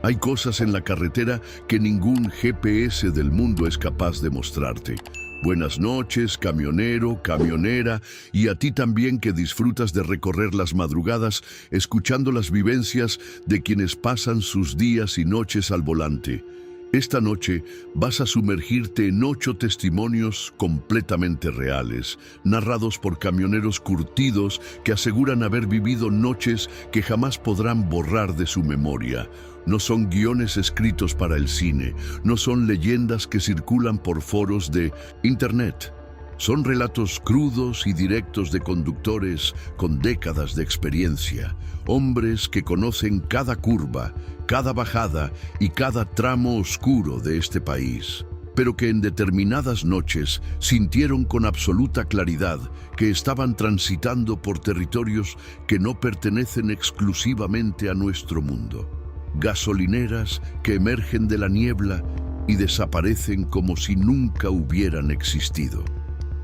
Hay cosas en la carretera que ningún GPS del mundo es capaz de mostrarte. Buenas noches, camionero, camionera, y a ti también que disfrutas de recorrer las madrugadas escuchando las vivencias de quienes pasan sus días y noches al volante. Esta noche vas a sumergirte en 8 testimonios completamente reales, narrados por camioneros curtidos que aseguran haber vivido noches que jamás podrán borrar de su memoria. No son guiones escritos para el cine, no son leyendas que circulan por foros de Internet. Son relatos crudos y directos de conductores con décadas de experiencia, hombres que conocen cada curva, cada bajada y cada tramo oscuro de este país, pero que en determinadas noches sintieron con absoluta claridad que estaban transitando por territorios que no pertenecen exclusivamente a nuestro mundo. Gasolineras que emergen de la niebla y desaparecen como si nunca hubieran existido.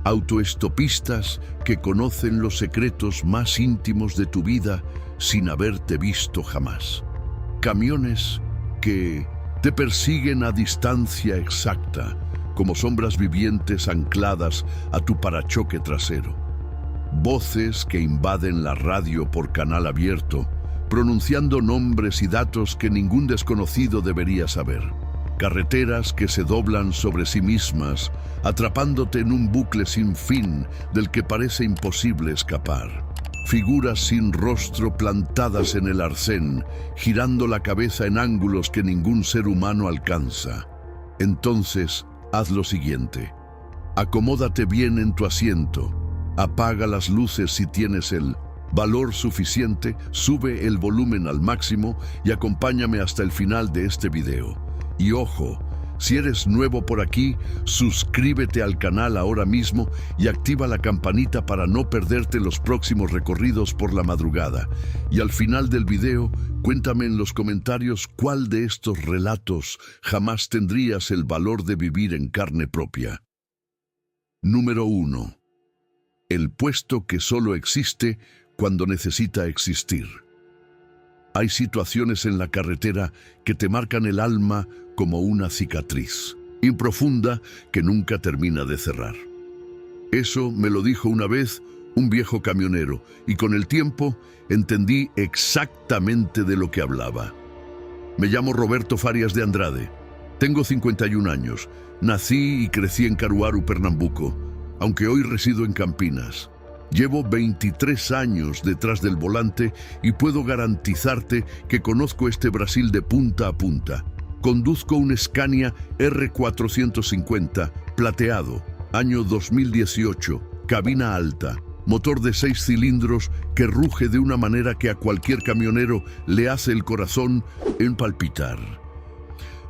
Autoestopistas que conocen los secretos más íntimos de tu vida sin haberte visto jamás. Camiones que te persiguen a distancia exacta, como sombras vivientes ancladas a tu parachoque trasero. Voces que invaden la radio por canal abierto, pronunciando nombres y datos que ningún desconocido debería saber. Carreteras que se doblan sobre sí mismas, atrapándote en un bucle sin fin del que parece imposible escapar. Figuras sin rostro plantadas en el arcén, girando la cabeza en ángulos que ningún ser humano alcanza. Entonces, haz lo siguiente. Acomódate bien en tu asiento, apaga las luces si tienes el valor suficiente, sube el volumen al máximo y acompáñame hasta el final de este video. Y ojo, si eres nuevo por aquí, suscríbete al canal ahora mismo y activa la campanita para no perderte los próximos recorridos por la madrugada. Y al final del video, cuéntame en los comentarios cuál de estos relatos jamás tendrías el valor de vivir en carne propia. Número 1. El puesto que solo existe cuando necesita existir. Hay situaciones en la carretera que te marcan el alma como una cicatriz, improfunda que nunca termina de cerrar. Eso me lo dijo una vez un viejo camionero y con el tiempo entendí exactamente de lo que hablaba. Me llamo Roberto Farias de Andrade. Tengo 51 años. Nací y crecí en Caruaru, Pernambuco, aunque hoy resido en Campinas. Llevo 23 años detrás del volante y puedo garantizarte que conozco este Brasil de punta a punta. Conduzco un Scania R450 plateado, año 2018, cabina alta, motor de 6 cilindros que ruge de una manera que a cualquier camionero le hace el corazón palpitar.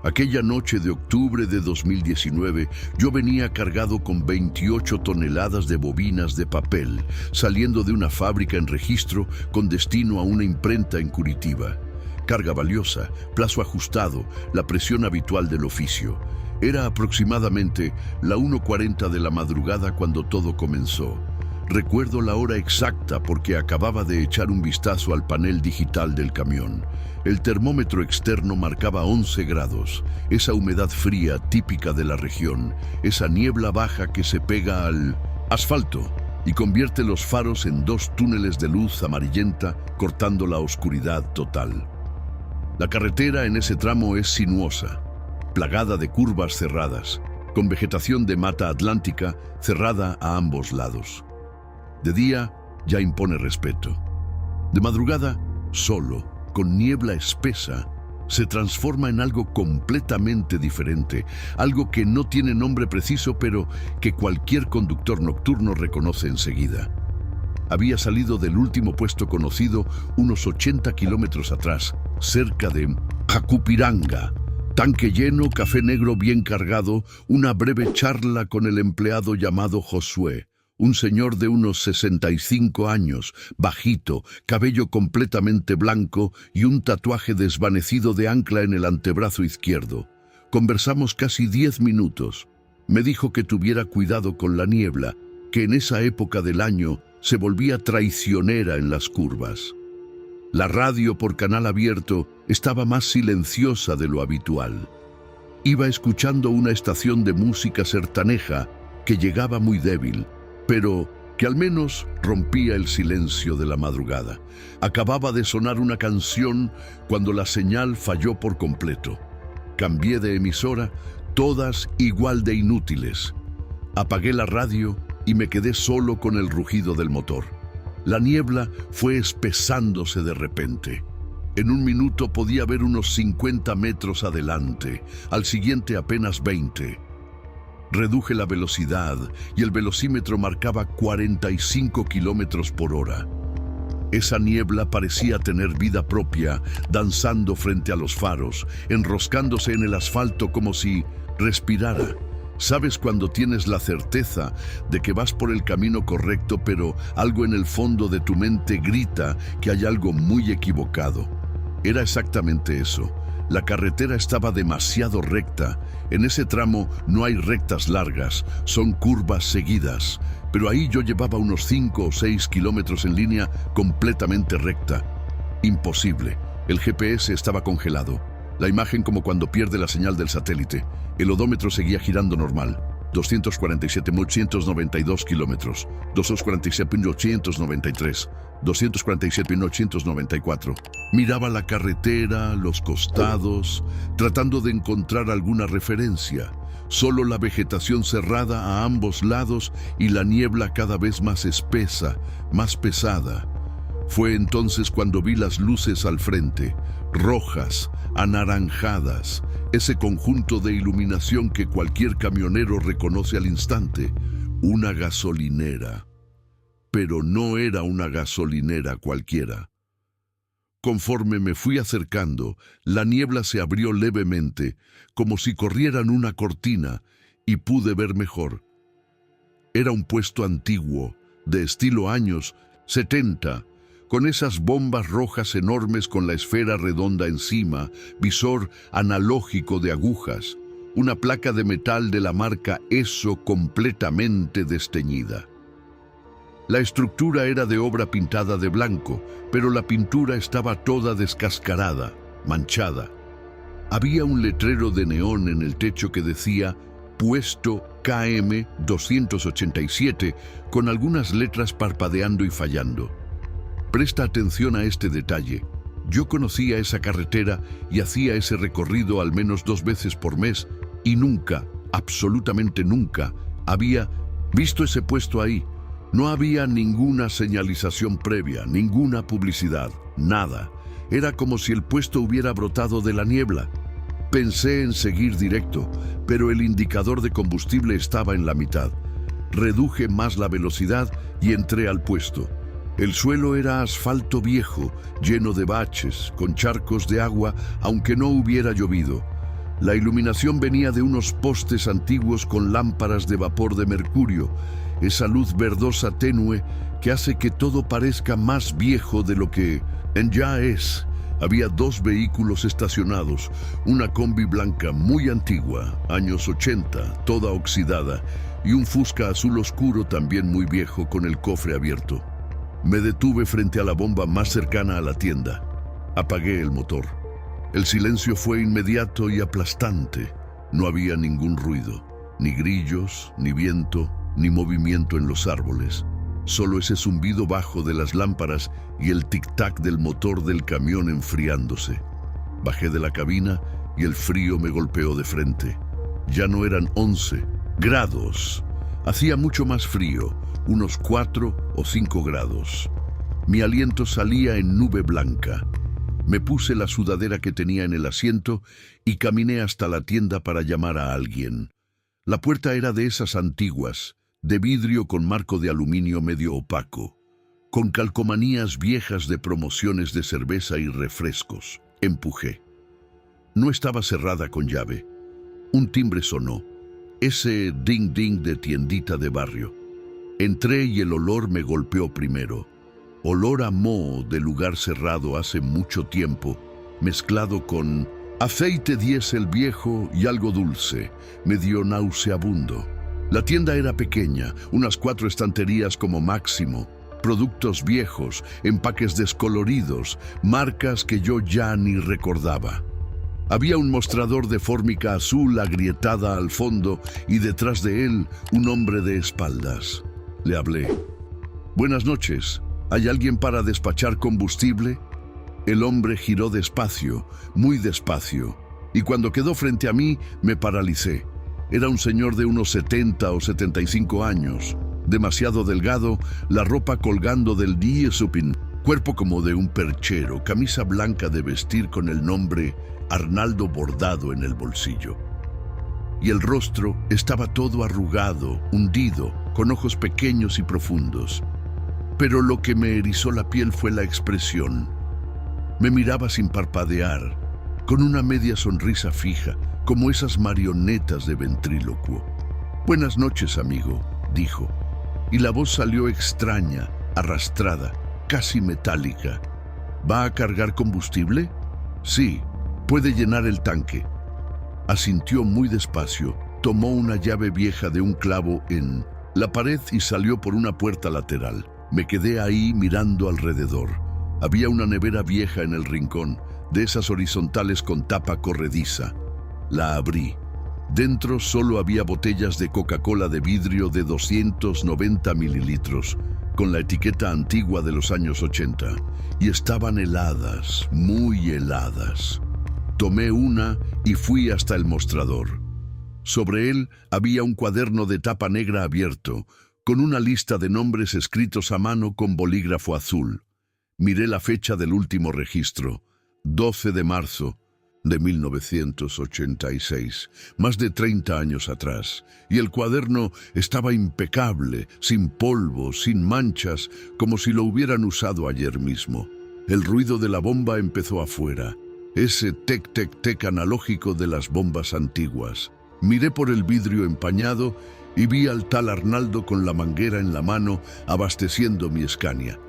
Aquella noche de octubre de 2019, yo venía cargado con 28 toneladas de bobinas de papel, saliendo de una fábrica en registro con destino a una imprenta en Curitiba. Carga valiosa, plazo ajustado, la presión habitual del oficio. Era aproximadamente la 1:40 de la madrugada cuando todo comenzó. Recuerdo la hora exacta porque acababa de echar un vistazo al panel digital del camión. El termómetro externo marcaba 11 grados, esa humedad fría típica de la región, esa niebla baja que se pega al asfalto y convierte los faros en 2 túneles de luz amarillenta, cortando la oscuridad total. La carretera en ese tramo es sinuosa, plagada de curvas cerradas, con vegetación de mata atlántica cerrada a ambos lados. De día ya impone respeto. De madrugada, solo, con niebla espesa, se transforma en algo completamente diferente, algo que no tiene nombre preciso, pero que cualquier conductor nocturno reconoce enseguida. Había salido del último puesto conocido unos 80 kilómetros atrás, cerca de Jacupiranga. Tanque lleno, café negro bien cargado, una breve charla con el empleado llamado Josué. Un señor de unos 65 años, bajito, cabello completamente blanco y un tatuaje desvanecido de ancla en el antebrazo izquierdo. Conversamos casi 10 minutos. Me dijo que tuviera cuidado con la niebla, que en esa época del año se volvía traicionera en las curvas. La radio por canal abierto estaba más silenciosa de lo habitual. Iba escuchando una estación de música sertaneja que llegaba muy débil, pero que al menos rompía el silencio de la madrugada. Acababa de sonar una canción cuando la señal falló por completo. Cambié de emisora, todas igual de inútiles. Apagué la radio y me quedé solo con el rugido del motor. La niebla fue espesándose de repente. En un minuto podía ver unos 50 metros adelante, al siguiente apenas 20. Reduje la velocidad y el velocímetro marcaba 45 kilómetros por hora. Esa niebla parecía tener vida propia, danzando frente a los faros, enroscándose en el asfalto como si respirara. Sabes cuando tienes la certeza de que vas por el camino correcto, pero algo en el fondo de tu mente grita que hay algo muy equivocado. Era exactamente eso. La carretera estaba demasiado recta. En ese tramo no hay rectas largas, son curvas seguidas. Pero ahí yo llevaba unos 5 o 6 kilómetros en línea completamente recta. Imposible. El GPS estaba congelado. La imagen como cuando pierde la señal del satélite. El odómetro seguía girando normal. 247.892 kilómetros. 247.893. 247.894. Miraba la carretera, los costados, tratando de encontrar alguna referencia. Solo la vegetación cerrada a ambos lados y la niebla cada vez más espesa, más pesada. Fue entonces cuando vi las luces al frente, rojas, anaranjadas, ese conjunto de iluminación que cualquier camionero reconoce al instante. Una gasolinera. Pero no era una gasolinera cualquiera. Conforme me fui acercando, la niebla se abrió levemente, como si corrieran una cortina, y pude ver mejor. Era un puesto antiguo, de estilo años 70, con esas bombas rojas enormes con la esfera redonda encima, visor analógico de agujas, una placa de metal de la marca Esso completamente desteñida. La estructura era de obra pintada de blanco, pero la pintura estaba toda descascarada, manchada. Había un letrero de neón en el techo que decía Puesto KM 287, con algunas letras parpadeando y fallando. Presta atención a este detalle. Yo conocía esa carretera y hacía ese recorrido al menos 2 veces por mes y nunca, absolutamente nunca, había visto ese puesto ahí. No había ninguna señalización previa, ninguna publicidad, nada. Era como si el puesto hubiera brotado de la niebla. Pensé en seguir directo, pero el indicador de combustible estaba en la mitad. Reduje más la velocidad y entré al puesto. El suelo era asfalto viejo, lleno de baches, con charcos de agua, aunque no hubiera llovido. La iluminación venía de unos postes antiguos con lámparas de vapor de mercurio, esa luz verdosa tenue que hace que todo parezca más viejo de lo que ya es. Había 2 vehículos estacionados, una combi blanca muy antigua, años 80, toda oxidada, y un Fusca azul oscuro también muy viejo con el cofre abierto. Me detuve frente a la bomba más cercana a la tienda. Apagué el motor. El silencio fue inmediato y aplastante. No había ningún ruido, ni grillos, ni viento, ni movimiento en los árboles. Solo ese zumbido bajo de las lámparas y el tic-tac del motor del camión enfriándose. Bajé de la cabina y el frío me golpeó de frente. Ya no eran 11 grados. Hacía mucho más frío, unos 4 o 5 grados. Mi aliento salía en nube blanca. Me puse la sudadera que tenía en el asiento y caminé hasta la tienda para llamar a alguien. La puerta era de esas antiguas, de vidrio con marco de aluminio medio opaco, con calcomanías viejas de promociones de cerveza y refrescos. Empujé. No estaba cerrada con llave. Un timbre sonó, ese ding-ding de tiendita de barrio. Entré y el olor me golpeó primero. Olor a moho de lugar cerrado hace mucho tiempo, mezclado con aceite diésel viejo y algo dulce, medio nauseabundo. La tienda era pequeña, unas 4 estanterías como máximo, productos viejos, empaques descoloridos, marcas que yo ya ni recordaba. Había un mostrador de fórmica azul agrietada al fondo y detrás de él un hombre de espaldas. Le hablé. «Buenas noches. ¿Hay alguien para despachar combustible?» El hombre giró despacio, muy despacio, y cuando quedó frente a mí me paralicé. Era un señor de unos 70 o 75 años, demasiado delgado, la ropa colgando del diezupin, cuerpo como de un perchero, camisa blanca de vestir con el nombre Arnaldo bordado en el bolsillo. Y el rostro estaba todo arrugado, hundido, con ojos pequeños y profundos. Pero lo que me erizó la piel fue la expresión. Me miraba sin parpadear, con una media sonrisa fija, como esas marionetas de ventrílocuo. «Buenas noches, amigo», dijo, y la voz salió extraña, arrastrada, casi metálica. «¿Va a cargar combustible?» «Sí, puede llenar el tanque». Asintió muy despacio, tomó una llave vieja de un clavo en la pared y salió por una puerta lateral. Me quedé ahí mirando alrededor. Había una nevera vieja en el rincón, de esas horizontales con tapa corrediza. La abrí. Dentro solo había botellas de Coca-Cola de vidrio de 290 mililitros, con la etiqueta antigua de los años 80, y estaban heladas, muy heladas. Tomé una y fui hasta el mostrador. Sobre él había un cuaderno de tapa negra abierto, con una lista de nombres escritos a mano con bolígrafo azul. Miré la fecha del último registro, 12 de marzo de 1986, más de 30 años atrás, y el cuaderno estaba impecable, sin polvo, sin manchas, como si lo hubieran usado ayer mismo. El ruido de la bomba empezó afuera, ese tec-tec-tec analógico de las bombas antiguas. Miré por el vidrio empañado y vi al tal Arnaldo con la manguera en la mano abasteciendo mi Scania.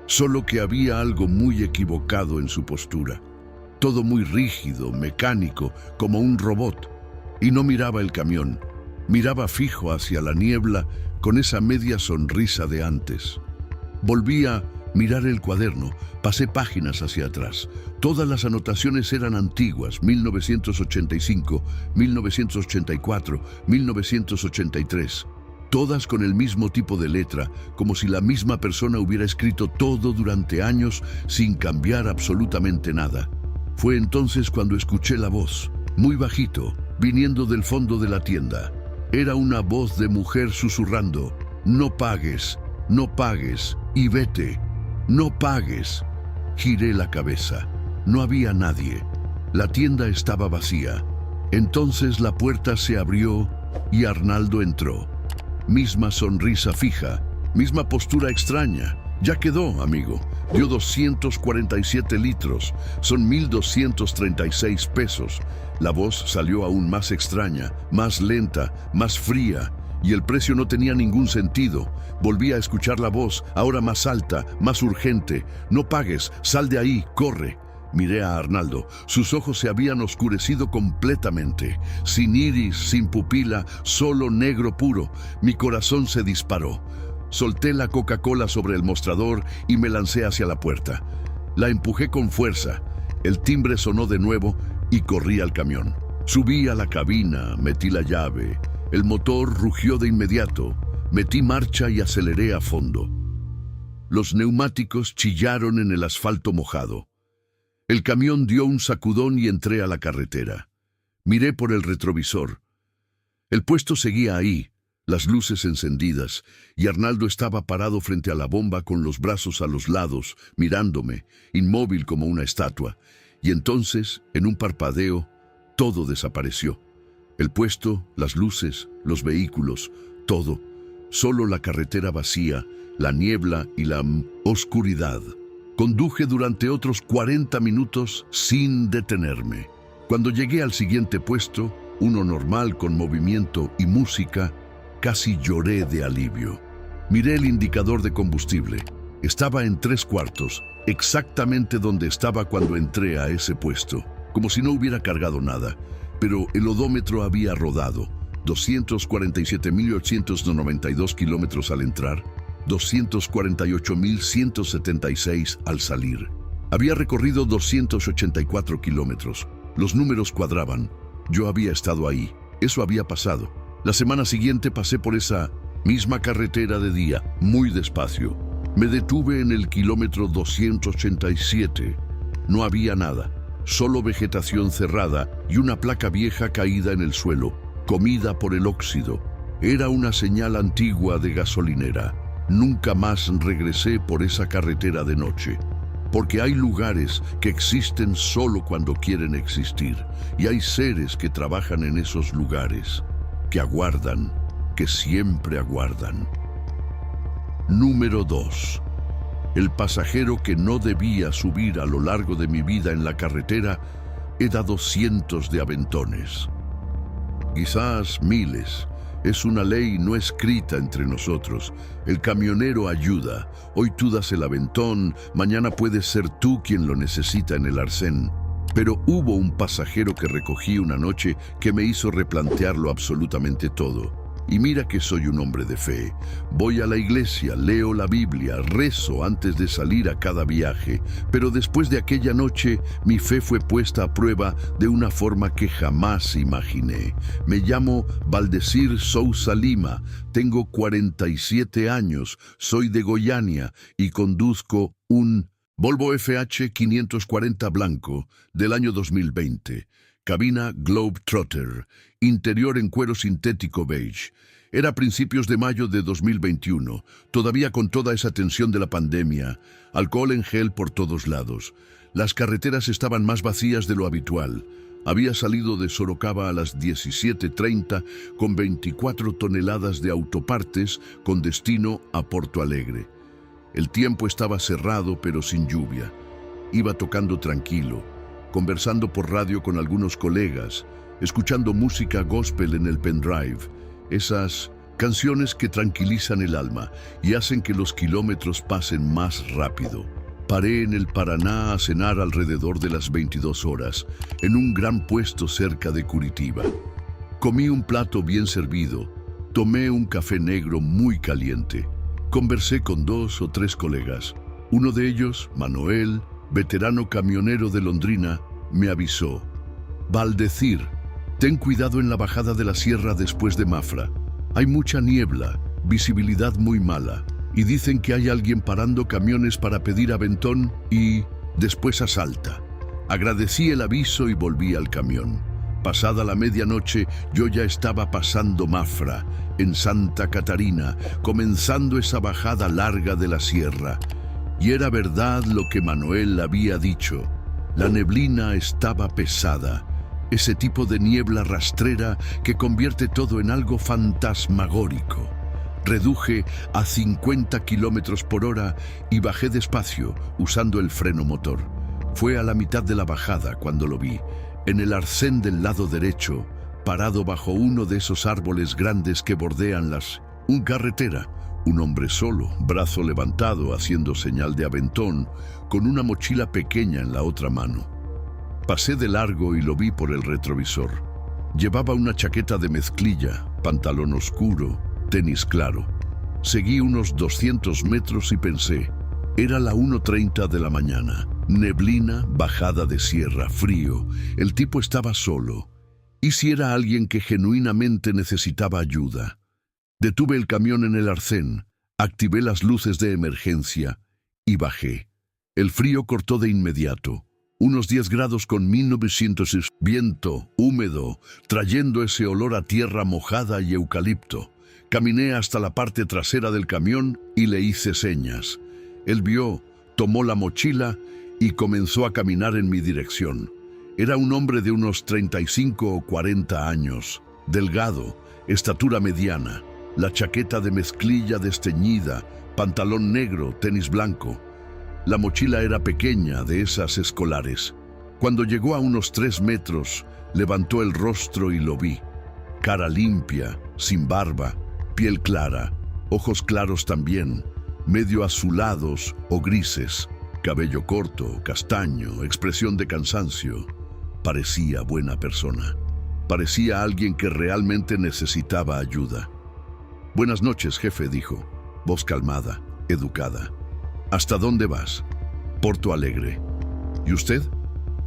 Solo que había algo muy equivocado en su postura. Todo muy rígido, mecánico, como un robot. Y no miraba el camión. Miraba fijo hacia la niebla con esa media sonrisa de antes. Volví a mirar el cuaderno, pasé páginas hacia atrás. Todas las anotaciones eran antiguas, 1985, 1984, 1983. Todas con el mismo tipo de letra, como si la misma persona hubiera escrito todo durante años sin cambiar absolutamente nada. Fue entonces cuando escuché la voz, muy bajito, viniendo del fondo de la tienda. Era una voz de mujer susurrando: «No pagues, no pagues y vete, no pagues». Giré la cabeza. No había nadie. La tienda estaba vacía. Entonces la puerta se abrió y Arnaldo entró. Misma sonrisa fija, misma postura extraña. Ya quedó, amigo. Dio 247 litros. Son 1,236 pesos. La voz salió aún más extraña, más lenta, más fría. Y el precio no tenía ningún sentido. Volví a escuchar la voz, ahora más alta, más urgente. «No pagues, sal de ahí, corre». Miré a Arnaldo. Sus ojos se habían oscurecido completamente. Sin iris, sin pupila, solo negro puro. Mi corazón se disparó. Solté la Coca-Cola sobre el mostrador y me lancé hacia la puerta. La empujé con fuerza. El timbre sonó de nuevo y corrí al camión. Subí a la cabina, metí la llave. El motor rugió de inmediato. Metí marcha y aceleré a fondo. Los neumáticos chillaron en el asfalto mojado. El camión dio un sacudón y entré a la carretera. Miré por el retrovisor. El puesto seguía ahí, las luces encendidas, y Arnaldo estaba parado frente a la bomba con los brazos a los lados, mirándome, inmóvil como una estatua. Y entonces, en un parpadeo, todo desapareció. El puesto, las luces, los vehículos, todo. Solo la carretera vacía, la niebla y la oscuridad. Conduje durante otros 40 minutos sin detenerme. Cuando llegué al siguiente puesto, uno normal con movimiento y música, casi lloré de alivio. Miré el indicador de combustible. Estaba en 3/4, exactamente donde estaba cuando entré a ese puesto, como si no hubiera cargado nada, pero el odómetro había rodado, 247.892 kilómetros al entrar, 248.176 al salir. Había recorrido 284 kilómetros. Los números cuadraban. Yo había estado ahí. Eso había pasado. La semana siguiente pasé por esa misma carretera de día, muy despacio. Me detuve en el kilómetro 287. No había nada, solo vegetación cerrada y una placa vieja caída en el suelo, comida por el óxido. Era una señal antigua de gasolinera. Nunca más regresé por esa carretera de noche. Porque hay lugares que existen solo cuando quieren existir, y hay seres que trabajan en esos lugares, que aguardan, que siempre aguardan. Número 2. El pasajero que no debía subir a lo largo de mi vida en la carretera. He dado cientos de aventones. Quizás miles. Es una ley no escrita entre nosotros. El camionero ayuda. Hoy tú das el aventón, mañana puedes ser tú quien lo necesita en el arcén. Pero hubo un pasajero que recogí una noche que me hizo replantearlo absolutamente todo. Y mira que soy un hombre de fe. Voy a la iglesia, leo la Biblia, rezo antes de salir a cada viaje. Pero después de aquella noche, mi fe fue puesta a prueba de una forma que jamás imaginé. Me llamo Valdecir Sousa Lima, tengo 47 años, soy de Goiânia y conduzco un Volvo FH 540 blanco del año 2020. Cabina Globetrotter, interior en cuero sintético beige. Era principios de mayo de 2021, todavía con toda esa tensión de la pandemia, alcohol en gel por todos lados. Las carreteras estaban más vacías de lo habitual. Había salido de Sorocaba a las 17:30 con 24 toneladas de autopartes con destino a Porto Alegre. El tiempo estaba cerrado pero sin lluvia. Iba tocando tranquilo, conversando por radio con algunos colegas, escuchando música gospel en el pendrive, esas canciones que tranquilizan el alma y hacen que los kilómetros pasen más rápido. Paré en el Paraná a cenar alrededor de las 22 horas, en un gran puesto cerca de Curitiba. Comí un plato bien servido, tomé un café negro muy caliente, conversé con 2 o 3 colegas. Uno de ellos, Manuel, veterano camionero de Londrina, me avisó: Valdecir, ten cuidado en la bajada de la sierra después de Mafra. Hay mucha niebla, visibilidad muy mala, y dicen que hay alguien parando camiones para pedir aventón y después asalta. Agradecí el aviso y volví al camión. Pasada la medianoche, yo ya estaba pasando Mafra, en Santa Catarina, comenzando esa bajada larga de la sierra. Y era verdad lo que Manuel había dicho. La neblina estaba pesada, ese tipo de niebla rastrera que convierte todo en algo fantasmagórico. Reduje a 50 kilómetros por hora y bajé despacio, usando el freno motor. Fue a la mitad de la bajada cuando lo vi, en el arcén del lado derecho, parado bajo uno de esos árboles grandes que bordean una carretera. Un hombre solo, brazo levantado, haciendo señal de aventón, con una mochila pequeña en la otra mano. Pasé de largo y lo vi por el retrovisor. Llevaba una chaqueta de mezclilla, pantalón oscuro, tenis claro. Seguí unos 200 metros y pensé, era la 1:30 de la mañana. Neblina, bajada de sierra, frío. El tipo estaba solo. ¿Y si era alguien que genuinamente necesitaba ayuda? Detuve el camión en el arcén, activé las luces de emergencia y bajé. El frío cortó de inmediato. Unos 10 grados con 1900, viento húmedo, trayendo ese olor a tierra mojada y eucalipto. Caminé hasta la parte trasera del camión y le hice señas. Él vio, tomó la mochila y comenzó a caminar en mi dirección. Era un hombre de unos 35 o 40 años, delgado, estatura mediana, la chaqueta de mezclilla desteñida, pantalón negro, tenis blanco. La mochila era pequeña, de esas escolares. Cuando llegó a unos 3 metros, levantó el rostro y lo vi. Cara limpia, sin barba, piel clara, ojos claros también, medio azulados o grises, cabello corto, castaño, expresión de cansancio. Parecía buena persona. Parecía alguien que realmente necesitaba ayuda. «Buenas noches, jefe», dijo. Voz calmada, educada. ¿Hasta dónde vas? Porto Alegre. ¿Y usted?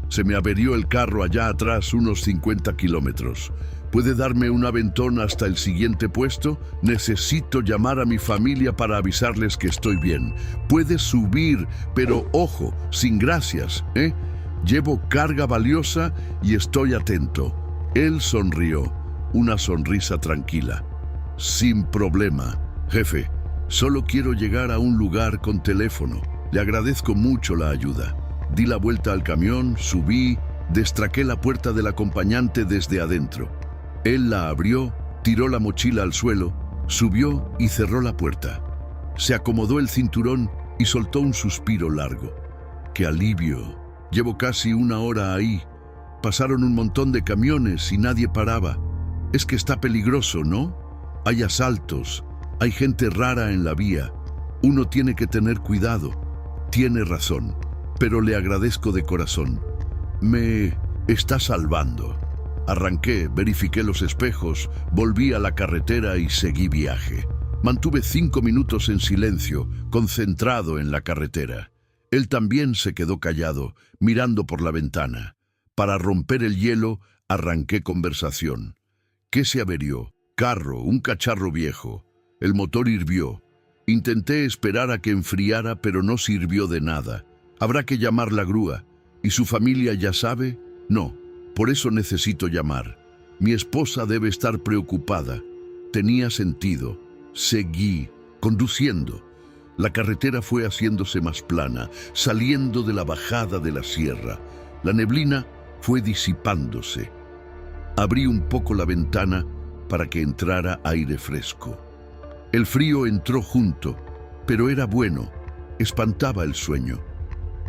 Se me averió el carro allá atrás unos 50 kilómetros. ¿Puede darme un aventón hasta el siguiente puesto? Necesito llamar a mi familia para avisarles que estoy bien. Puede subir, pero ojo, sin gracias, ¿eh? Llevo carga valiosa y estoy atento. Él sonrió, una sonrisa tranquila. Sin problema, jefe. Solo quiero llegar a un lugar con teléfono. Le agradezco mucho la ayuda. Di la vuelta al camión, subí, destraqué la puerta del acompañante desde adentro. Él la abrió, tiró la mochila al suelo, subió y cerró la puerta. Se acomodó el cinturón y soltó un suspiro largo. ¡Qué alivio! Llevo casi una hora ahí. Pasaron un montón de camiones y nadie paraba. Es que está peligroso, ¿no? Hay asaltos, hay gente rara en la vía. Uno tiene que tener cuidado. Tiene razón, pero le agradezco de corazón. Me está salvando. Arranqué, verifiqué los espejos, volví a la carretera y seguí viaje. Mantuve 5 minutos en silencio, concentrado en la carretera. Él también se quedó callado, mirando por la ventana. Para romper el hielo, arranqué conversación. ¿Qué se averió? Carro, un cacharro viejo. El motor hirvió. Intenté esperar a que enfriara, pero no sirvió de nada. Habrá que llamar la grúa. ¿Y su familia ya sabe? No. Por eso necesito llamar. Mi esposa debe estar preocupada. Tenía sentido. Seguí, conduciendo. La carretera fue haciéndose más plana, saliendo de la bajada de la sierra. La neblina fue disipándose. Abrí un poco la ventana para que entrara aire fresco. El frío entró junto, pero era bueno, espantaba el sueño.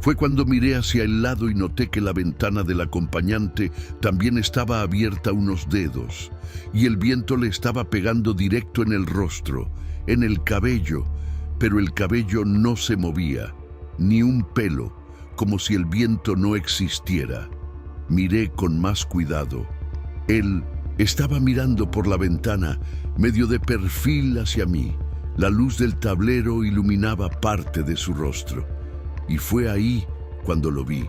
Fue cuando miré hacia el lado y noté que la ventana del acompañante también estaba abierta unos dedos, y el viento le estaba pegando directo en el rostro, en el cabello, pero el cabello no se movía, ni un pelo, como si el viento no existiera. Miré con más cuidado. Él estaba mirando por la ventana, medio de perfil hacia mí. La luz del tablero iluminaba parte de su rostro. Y fue ahí cuando lo vi.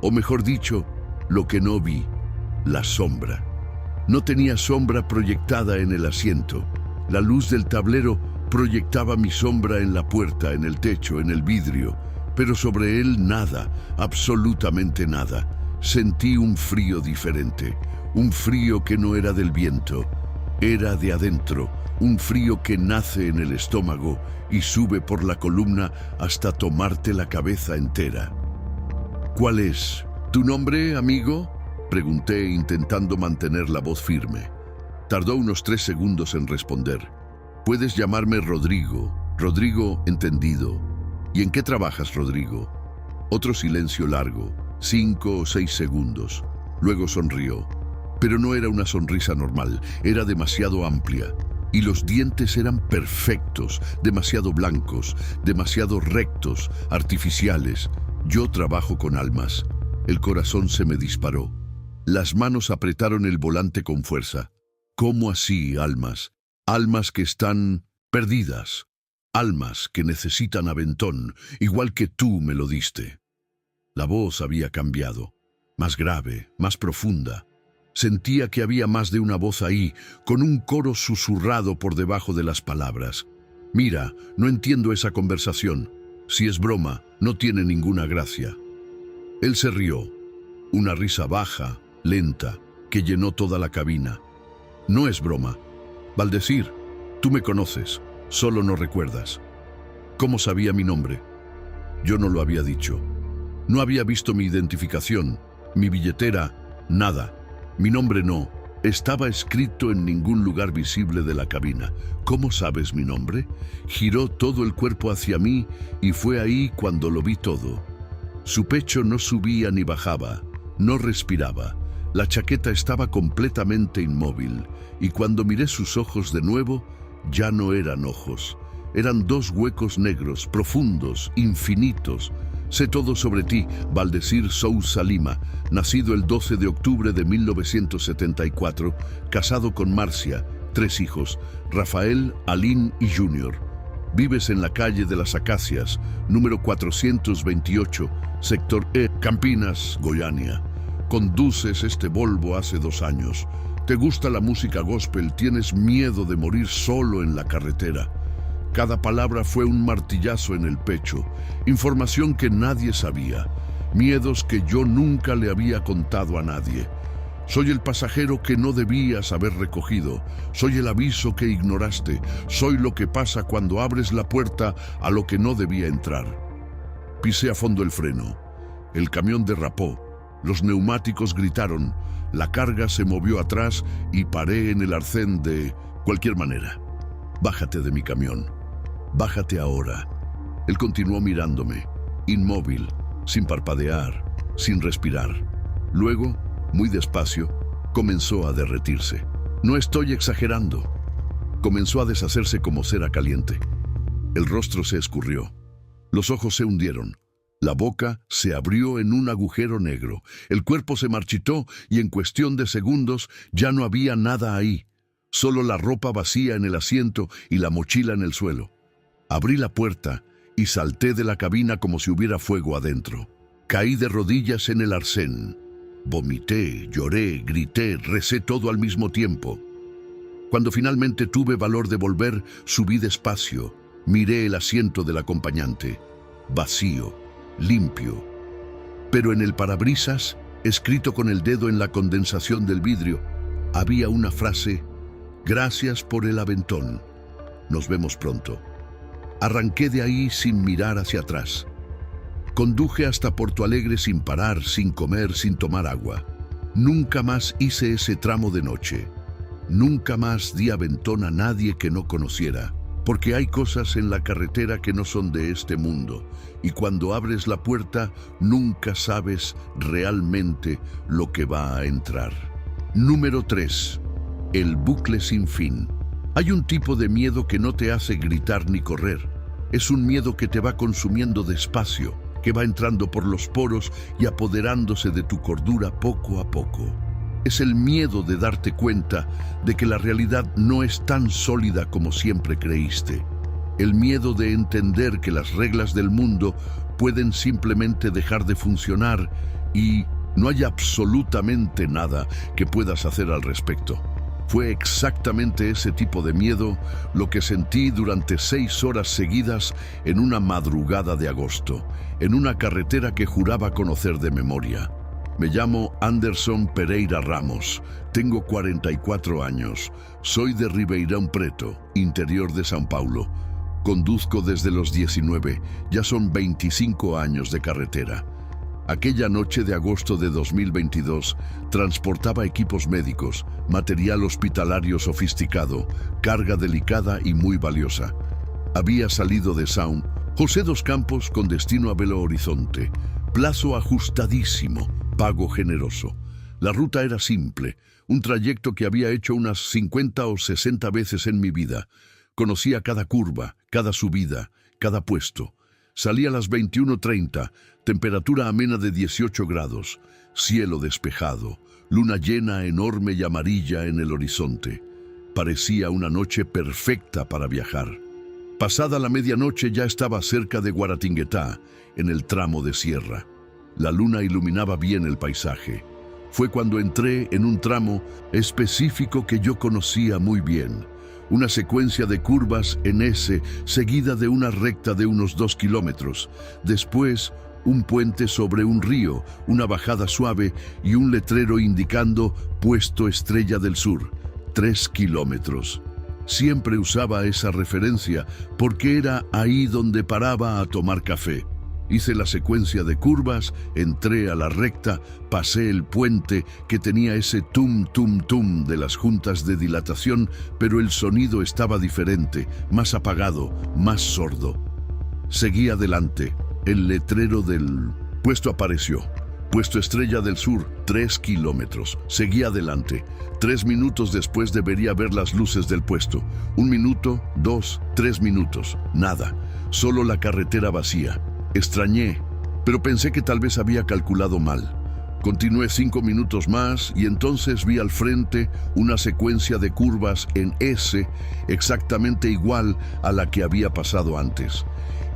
O mejor dicho, lo que no vi, la sombra. No tenía sombra proyectada en el asiento. La luz del tablero proyectaba mi sombra en la puerta, en el techo, en el vidrio. Pero sobre él nada, absolutamente nada. Sentí un frío diferente. Un frío que no era del viento. Era de adentro. Un frío que nace en el estómago y sube por la columna hasta tomarte la cabeza entera. ¿Cuál es tu nombre, amigo?, pregunté, intentando mantener la voz firme. Tardó unos 3 segundos en responder. Puedes llamarme Rodrigo. Rodrigo, entendido. ¿Y en qué trabajas, Rodrigo? Otro silencio largo, 5 o 6 segundos. Luego sonrió. Pero no era una sonrisa normal, era demasiado amplia. Y los dientes eran perfectos, demasiado blancos, demasiado rectos, artificiales. Yo trabajo con almas. El corazón se me disparó. Las manos apretaron el volante con fuerza. ¿Cómo así, almas? Almas que están perdidas. Almas que necesitan aventón, igual que tú me lo diste. La voz había cambiado. Más grave, más profunda. Sentía que había más de una voz ahí, con un coro susurrado por debajo de las palabras. Mira, no entiendo esa conversación. Si es broma, no tiene ninguna gracia. Él se rió. Una risa baja, lenta, que llenó toda la cabina. No es broma. Valdecir, tú me conoces, solo no recuerdas. ¿Cómo sabía mi nombre? Yo no lo había dicho. No había visto mi identificación, mi billetera, nada. Mi nombre no, estaba escrito en ningún lugar visible de la cabina. ¿Cómo sabes mi nombre? Giró todo el cuerpo hacia mí y fue ahí cuando lo vi todo. Su pecho no subía ni bajaba, no respiraba. La chaqueta estaba completamente inmóvil y cuando miré sus ojos de nuevo, ya no eran ojos. Eran 2 huecos negros, profundos, infinitos. Sé todo sobre ti, Valdecir Sousa Lima, nacido el 12 de octubre de 1974, casado con Marcia, 3 hijos, Rafael, Aline y Junior. Vives en la calle de las Acacias, número 428, sector E, Campinas, Goiânia. Conduces este Volvo hace 2 años. Te gusta la música gospel, tienes miedo de morir solo en la carretera. Cada palabra fue un martillazo en el pecho, información que nadie sabía, miedos que yo nunca le había contado a nadie. Soy el pasajero que no debías haber recogido, soy el aviso que ignoraste, soy lo que pasa cuando abres la puerta a lo que no debía entrar. Pisé a fondo el freno, el camión derrapó, los neumáticos gritaron, la carga se movió atrás y paré en el arcén de cualquier manera. Bájate de mi camión, bájate ahora. Él continuó mirándome, inmóvil, sin parpadear, sin respirar. Luego, muy despacio, comenzó a derretirse. No estoy exagerando. Comenzó a deshacerse como cera caliente. El rostro se escurrió. Los ojos se hundieron. La boca se abrió en un agujero negro. El cuerpo se marchitó y en cuestión de segundos ya no había nada ahí. Solo la ropa vacía en el asiento y la mochila en el suelo. Abrí la puerta y salté de la cabina como si hubiera fuego adentro. Caí de rodillas en el arcén. Vomité, lloré, grité, recé todo al mismo tiempo. Cuando finalmente tuve valor de volver, subí despacio, miré el asiento del acompañante. Vacío, limpio. Pero en el parabrisas, escrito con el dedo en la condensación del vidrio, había una frase: gracias por el aventón. Nos vemos pronto. Arranqué de ahí sin mirar hacia atrás. Conduje hasta Porto Alegre sin parar, sin comer, sin tomar agua. Nunca más hice ese tramo de noche. Nunca más di aventón a nadie que no conociera, porque hay cosas en la carretera que no son de este mundo, y cuando abres la puerta nunca sabes realmente lo que va a entrar. Número 3. El bucle sin fin. Hay un tipo de miedo que no te hace gritar ni correr. Es un miedo que te va consumiendo despacio, que va entrando por los poros y apoderándose de tu cordura poco a poco. Es el miedo de darte cuenta de que la realidad no es tan sólida como siempre creíste. El miedo de entender que las reglas del mundo pueden simplemente dejar de funcionar y no hay absolutamente nada que puedas hacer al respecto. Fue exactamente ese tipo de miedo lo que sentí durante 6 horas seguidas en una madrugada de agosto, en una carretera que juraba conocer de memoria. Me llamo Anderson Pereira Ramos, tengo 44 años, soy de Ribeirão Preto, interior de São Paulo. Conduzco desde los 19, ya son 25 años de carretera. Aquella noche de agosto de 2022 transportaba equipos médicos, material hospitalario sofisticado, carga delicada y muy valiosa. Había salido de São José dos Campos con destino a Belo Horizonte. Plazo ajustadísimo, pago generoso. La ruta era simple, un trayecto que había hecho unas 50 o 60 veces en mi vida. Conocía cada curva, cada subida, cada puesto. Salí a las 21:30, temperatura amena de 18 grados, cielo despejado, luna llena enorme y amarilla en el horizonte. Parecía una noche perfecta para viajar. Pasada la medianoche ya estaba cerca de Guaratinguetá, en el tramo de sierra. La luna iluminaba bien el paisaje. Fue cuando entré en un tramo específico que yo conocía muy bien. Una secuencia de curvas en S, seguida de una recta de unos 2 kilómetros. Después, un puente sobre un río, una bajada suave y un letrero indicando Puesto Estrella del Sur, 3 kilómetros. Siempre usaba esa referencia porque era ahí donde paraba a tomar café. Hice la secuencia de curvas, entré a la recta, pasé el puente que tenía ese tum-tum-tum de las juntas de dilatación, pero el sonido estaba diferente, más apagado, más sordo. Seguí adelante. El letrero del puesto apareció. Puesto Estrella del Sur, 3 kilómetros. Seguí adelante. 3 minutos después debería ver las luces del puesto. 1 minuto, 2, 3 minutos. Nada. Solo la carretera vacía. Extrañé, pero pensé que tal vez había calculado mal. Continué 5 minutos más y entonces vi al frente una secuencia de curvas en S exactamente igual a la que había pasado antes.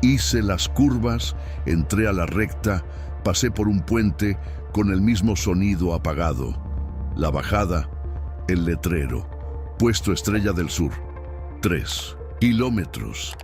Hice las curvas, entré a la recta, pasé por un puente con el mismo sonido apagado. La bajada, el letrero, puesto Estrella del Sur. 3 kilómetros.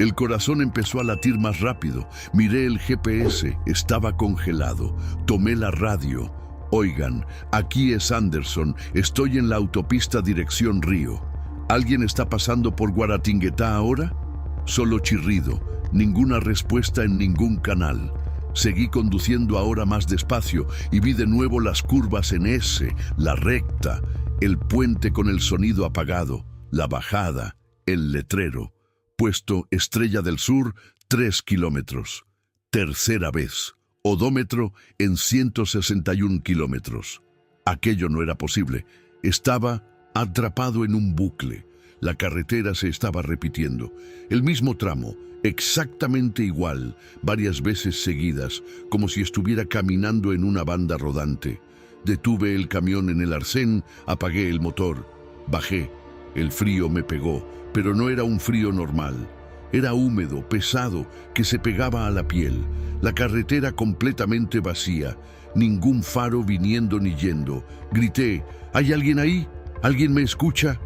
El corazón empezó a latir más rápido. Miré el GPS, estaba congelado. Tomé la radio. Oigan, aquí es Anderson, estoy en la autopista dirección Río. ¿Alguien está pasando por Guaratinguetá ahora? Solo chirrido, ninguna respuesta en ningún canal. Seguí conduciendo ahora más despacio y vi de nuevo las curvas en S, la recta, el puente con el sonido apagado, la bajada, el letrero, puesto Estrella del Sur, 3 kilómetros. Tercera vez, odómetro en 161 kilómetros. Aquello no era posible. Estaba atrapado en un bucle. La carretera se estaba repitiendo. El mismo tramo, exactamente igual, varias veces seguidas, como si estuviera caminando en una banda rodante. Detuve el camión en el arcén, apagué el motor, bajé. El frío me pegó, pero no era un frío normal. Era húmedo, pesado, que se pegaba a la piel. La carretera completamente vacía, ningún faro viniendo ni yendo. Grité, ¿hay alguien ahí? ¿Alguien me escucha?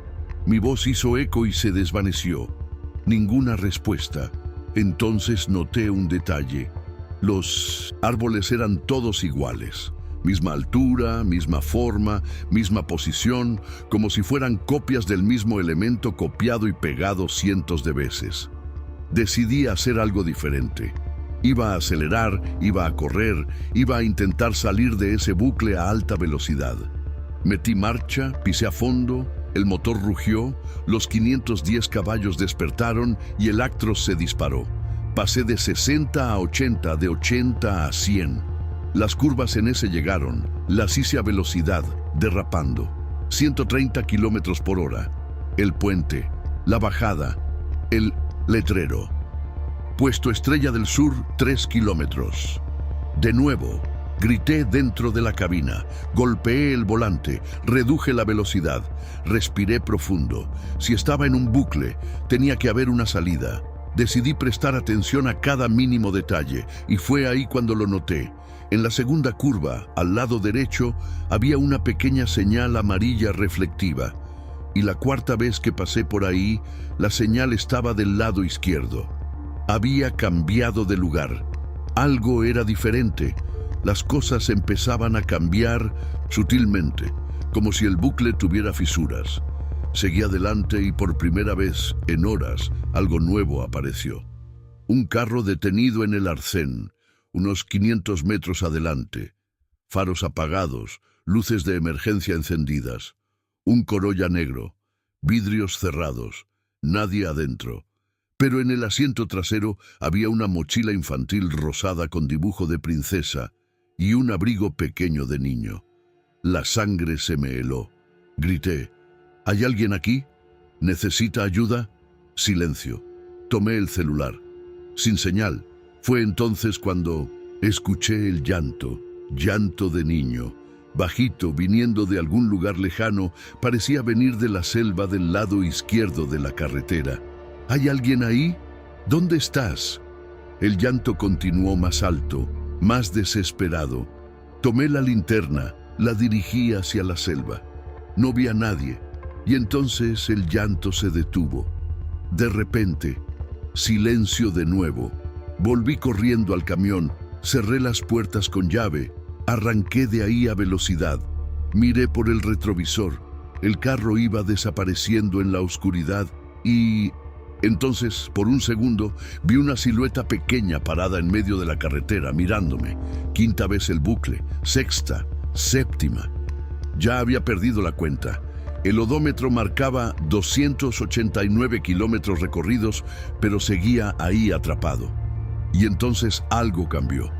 Mi voz hizo eco y se desvaneció. Ninguna respuesta. Entonces noté un detalle. Los árboles eran todos iguales. Misma altura, misma forma, misma posición, como si fueran copias del mismo elemento copiado y pegado cientos de veces. Decidí hacer algo diferente. Iba a acelerar, iba a correr, iba a intentar salir de ese bucle a alta velocidad. Metí marcha, pisé a fondo, el motor rugió, los 510 caballos despertaron y el Actros se disparó. Pasé de 60 a 80, de 80 a 100. Las curvas en S llegaron, las hice a velocidad, derrapando. 130 kilómetros por hora. El puente, la bajada, el letrero. Puesto Estrella del Sur, 3 kilómetros. De nuevo, grité dentro de la cabina, golpeé el volante, reduje la velocidad, respiré profundo. Si estaba en un bucle, tenía que haber una salida. Decidí prestar atención a cada mínimo detalle y fue ahí cuando lo noté. En la segunda curva, al lado derecho, había una pequeña señal amarilla reflectiva. Y la cuarta vez que pasé por ahí, la señal estaba del lado izquierdo. Había cambiado de lugar. Algo era diferente. Las cosas empezaban a cambiar sutilmente, como si el bucle tuviera fisuras. Seguí adelante y por primera vez, en horas, algo nuevo apareció. Un carro detenido en el arcén, unos 500 metros adelante. Faros apagados, luces de emergencia encendidas. Un Corolla negro, vidrios cerrados, nadie adentro. Pero en el asiento trasero había una mochila infantil rosada con dibujo de princesa y un abrigo pequeño de niño. La sangre se me heló. Grité, ¿hay alguien aquí? ¿Necesita ayuda? Silencio. Tomé el celular. Sin señal. Fue entonces cuando escuché el llanto, llanto de niño. Bajito, viniendo de algún lugar lejano, parecía venir de la selva del lado izquierdo de la carretera. ¿Hay alguien ahí? ¿Dónde estás? El llanto continuó más alto, más desesperado. Tomé la linterna, la dirigí hacia la selva. No vi a nadie, y entonces el llanto se detuvo. De repente, silencio de nuevo. Volví corriendo al camión, cerré las puertas con llave, arranqué de ahí a velocidad. Miré por el retrovisor. El carro iba desapareciendo en la oscuridad y... Entonces, por un segundo, vi una silueta pequeña parada en medio de la carretera, mirándome. Quinta vez el bucle, sexta, séptima. Ya había perdido la cuenta. El odómetro marcaba 289 kilómetros recorridos, pero seguía ahí atrapado. Y entonces algo cambió.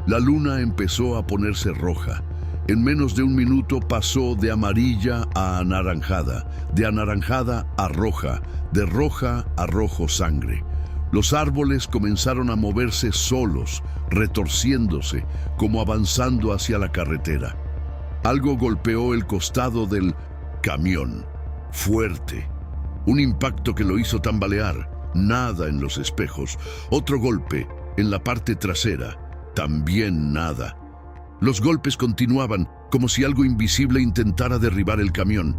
La luna empezó a ponerse roja. En menos de un minuto pasó de amarilla a anaranjada, de anaranjada a roja, de roja a rojo sangre. Los árboles comenzaron a moverse solos, retorciéndose, como avanzando hacia la carretera. Algo golpeó el costado del camión, fuerte. Un impacto que lo hizo tambalear. Nada en los espejos. Otro golpe en la parte trasera. También nada. Los golpes continuaban, como si algo invisible intentara derribar el camión.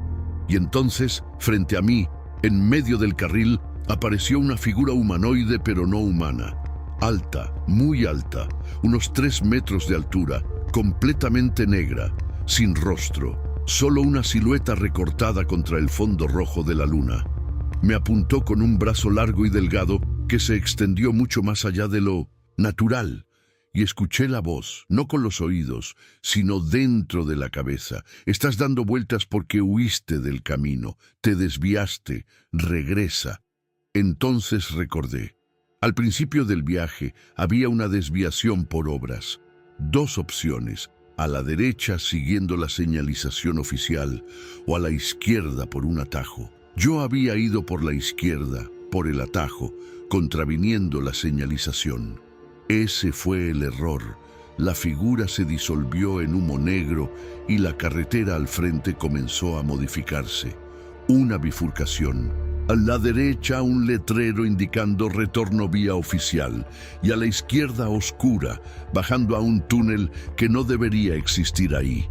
Y entonces, frente a mí, en medio del carril, apareció una figura humanoide pero no humana. Alta, muy alta, unos 3 metros de altura, completamente negra, sin rostro, solo una silueta recortada contra el fondo rojo de la luna. Me apuntó con un brazo largo y delgado que se extendió mucho más allá de lo natural. Y escuché la voz, no con los oídos, sino dentro de la cabeza. Estás dando vueltas porque huiste del camino, te desviaste, regresa. Entonces recordé. Al principio del viaje había una desviación por obras. 2 opciones, a la derecha siguiendo la señalización oficial o a la izquierda por un atajo. Yo había ido por la izquierda, por el atajo, contraviniendo la señalización. Ese fue el error. La figura se disolvió en humo negro y la carretera al frente comenzó a modificarse. Una bifurcación. A la derecha un letrero indicando retorno vía oficial y a la izquierda oscura, bajando a un túnel que no debería existir ahí.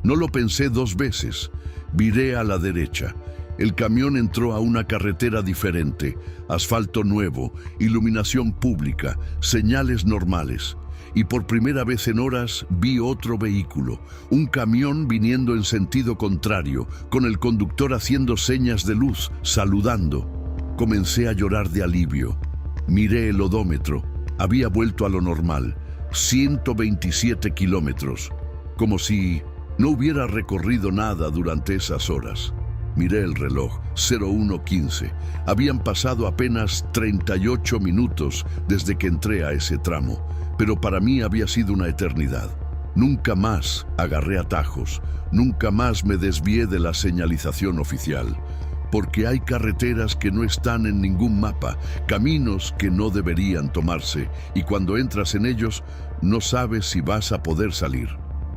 No lo pensé 2 veces. Viré a la derecha. El camión entró a una carretera diferente, asfalto nuevo, iluminación pública, señales normales. Y por primera vez en horas vi otro vehículo, un camión viniendo en sentido contrario, con el conductor haciendo señas de luz, saludando. Comencé a llorar de alivio. Miré el odómetro. Había vuelto a lo normal, 127 kilómetros, como si no hubiera recorrido nada durante esas horas. Miré el reloj, 01:15. Habían pasado apenas 38 minutos desde que entré a ese tramo, pero para mí había sido una eternidad. Nunca más agarré atajos, nunca más me desvié de la señalización oficial, porque hay carreteras que no están en ningún mapa, caminos que no deberían tomarse, y cuando entras en ellos, no sabes si vas a poder salir.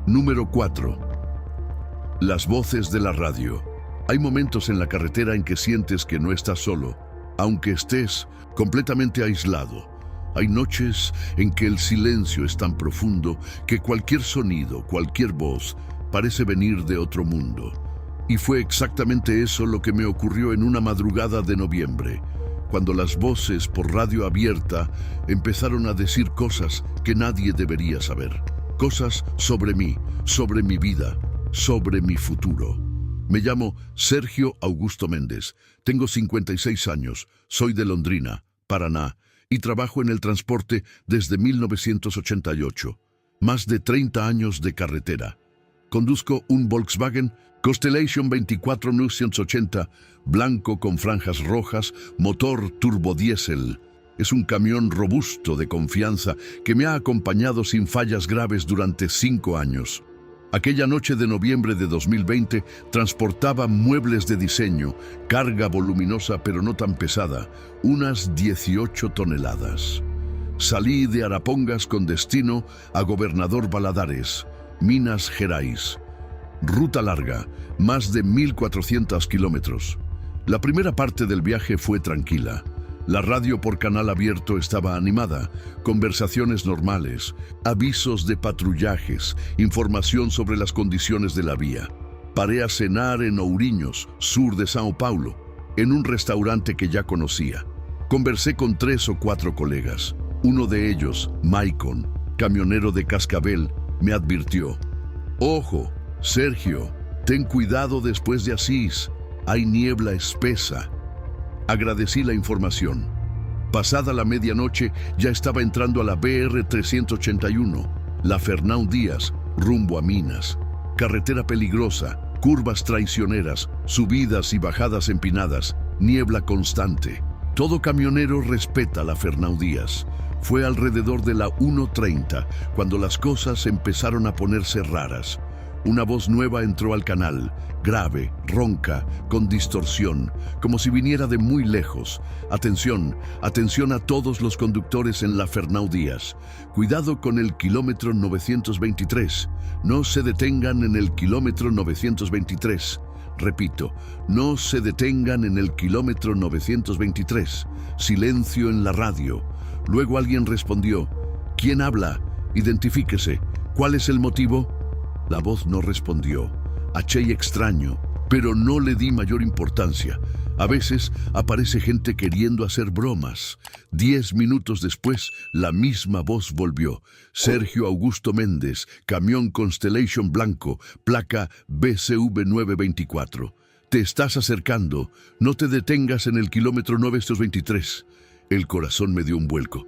Número 4. Las voces de la radio. Hay momentos en la carretera en que sientes que no estás solo, aunque estés completamente aislado. Hay noches en que el silencio es tan profundo que cualquier sonido, cualquier voz, parece venir de otro mundo. Y fue exactamente eso lo que me ocurrió en una madrugada de noviembre, cuando las voces por radio abierta empezaron a decir cosas que nadie debería saber. Cosas sobre mí, sobre mi vida, sobre mi futuro. Me llamo Sergio Augusto Méndez, tengo 56 años, soy de Londrina, Paraná, y trabajo en el transporte desde 1988. Más de 30 años de carretera. Conduzco un Volkswagen Constellation 24-980, blanco con franjas rojas, motor turbodiesel. Es un camión robusto de confianza que me ha acompañado sin fallas graves durante 5 años. Aquella noche de noviembre de 2020 transportaba muebles de diseño, carga voluminosa pero no tan pesada, unas 18 toneladas. Salí de Arapongas con destino a Gobernador Valadares, Minas Gerais. Ruta larga, más de 1.400 kilómetros. La primera parte del viaje fue tranquila. La radio por canal abierto estaba animada, conversaciones normales, avisos de patrullajes, información sobre las condiciones de la vía. Paré a cenar en Ourinhos, sur de São Paulo, en un restaurante que ya conocía. Conversé con 3 o 4 colegas. Uno de ellos, Maicon, camionero de Cascavel, me advirtió: «Ojo, Sergio, ten cuidado después de Asís, hay niebla espesa». Agradecí la información. Pasada la medianoche, ya estaba entrando a la BR-381, la Fernão Dias, rumbo a Minas. Carretera peligrosa, curvas traicioneras, subidas y bajadas empinadas, niebla constante. Todo camionero respeta la Fernão Dias. Fue alrededor de la 1:30 cuando las cosas empezaron a ponerse raras. Una voz nueva entró al canal, grave, ronca, con distorsión, como si viniera de muy lejos. Atención, atención a todos los conductores en la Fernão Díaz. Cuidado con el kilómetro 923. No se detengan en el kilómetro 923. Repito, no se detengan en el kilómetro 923. Silencio en la radio. Luego alguien respondió: ¿Quién habla? Identifíquese. ¿Cuál es el motivo? La voz no respondió. Achei extraño, pero no le di mayor importancia. A veces aparece gente queriendo hacer bromas. 10 minutos después, la misma voz volvió. Sergio Augusto Méndez, camión Constellation blanco, placa BCV 924. Te estás acercando. No te detengas en el kilómetro 923. El corazón me dio un vuelco.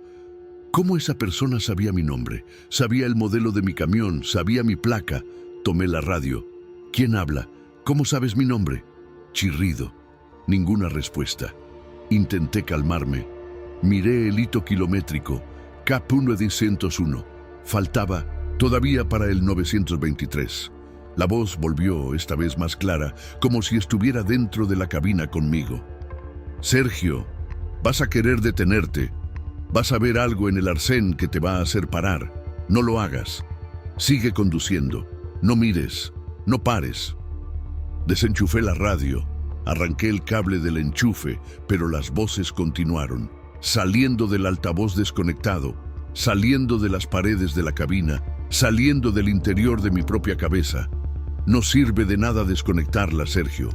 ¿Cómo esa persona sabía mi nombre? Sabía el modelo de mi camión, sabía mi placa. Tomé la radio. ¿Quién habla? ¿Cómo sabes mi nombre? Chirrido. Ninguna respuesta. Intenté calmarme. Miré el hito kilométrico. K.901. Faltaba todavía para el 923. La voz volvió, esta vez más clara, como si estuviera dentro de la cabina conmigo. Sergio, vas a querer detenerte. Vas a ver algo en el arcén que te va a hacer parar. No lo hagas. Sigue conduciendo. No mires. No pares. Desenchufé la radio. Arranqué el cable del enchufe, pero las voces continuaron, saliendo del altavoz desconectado, saliendo de las paredes de la cabina, saliendo del interior de mi propia cabeza. No sirve de nada desconectarla, Sergio.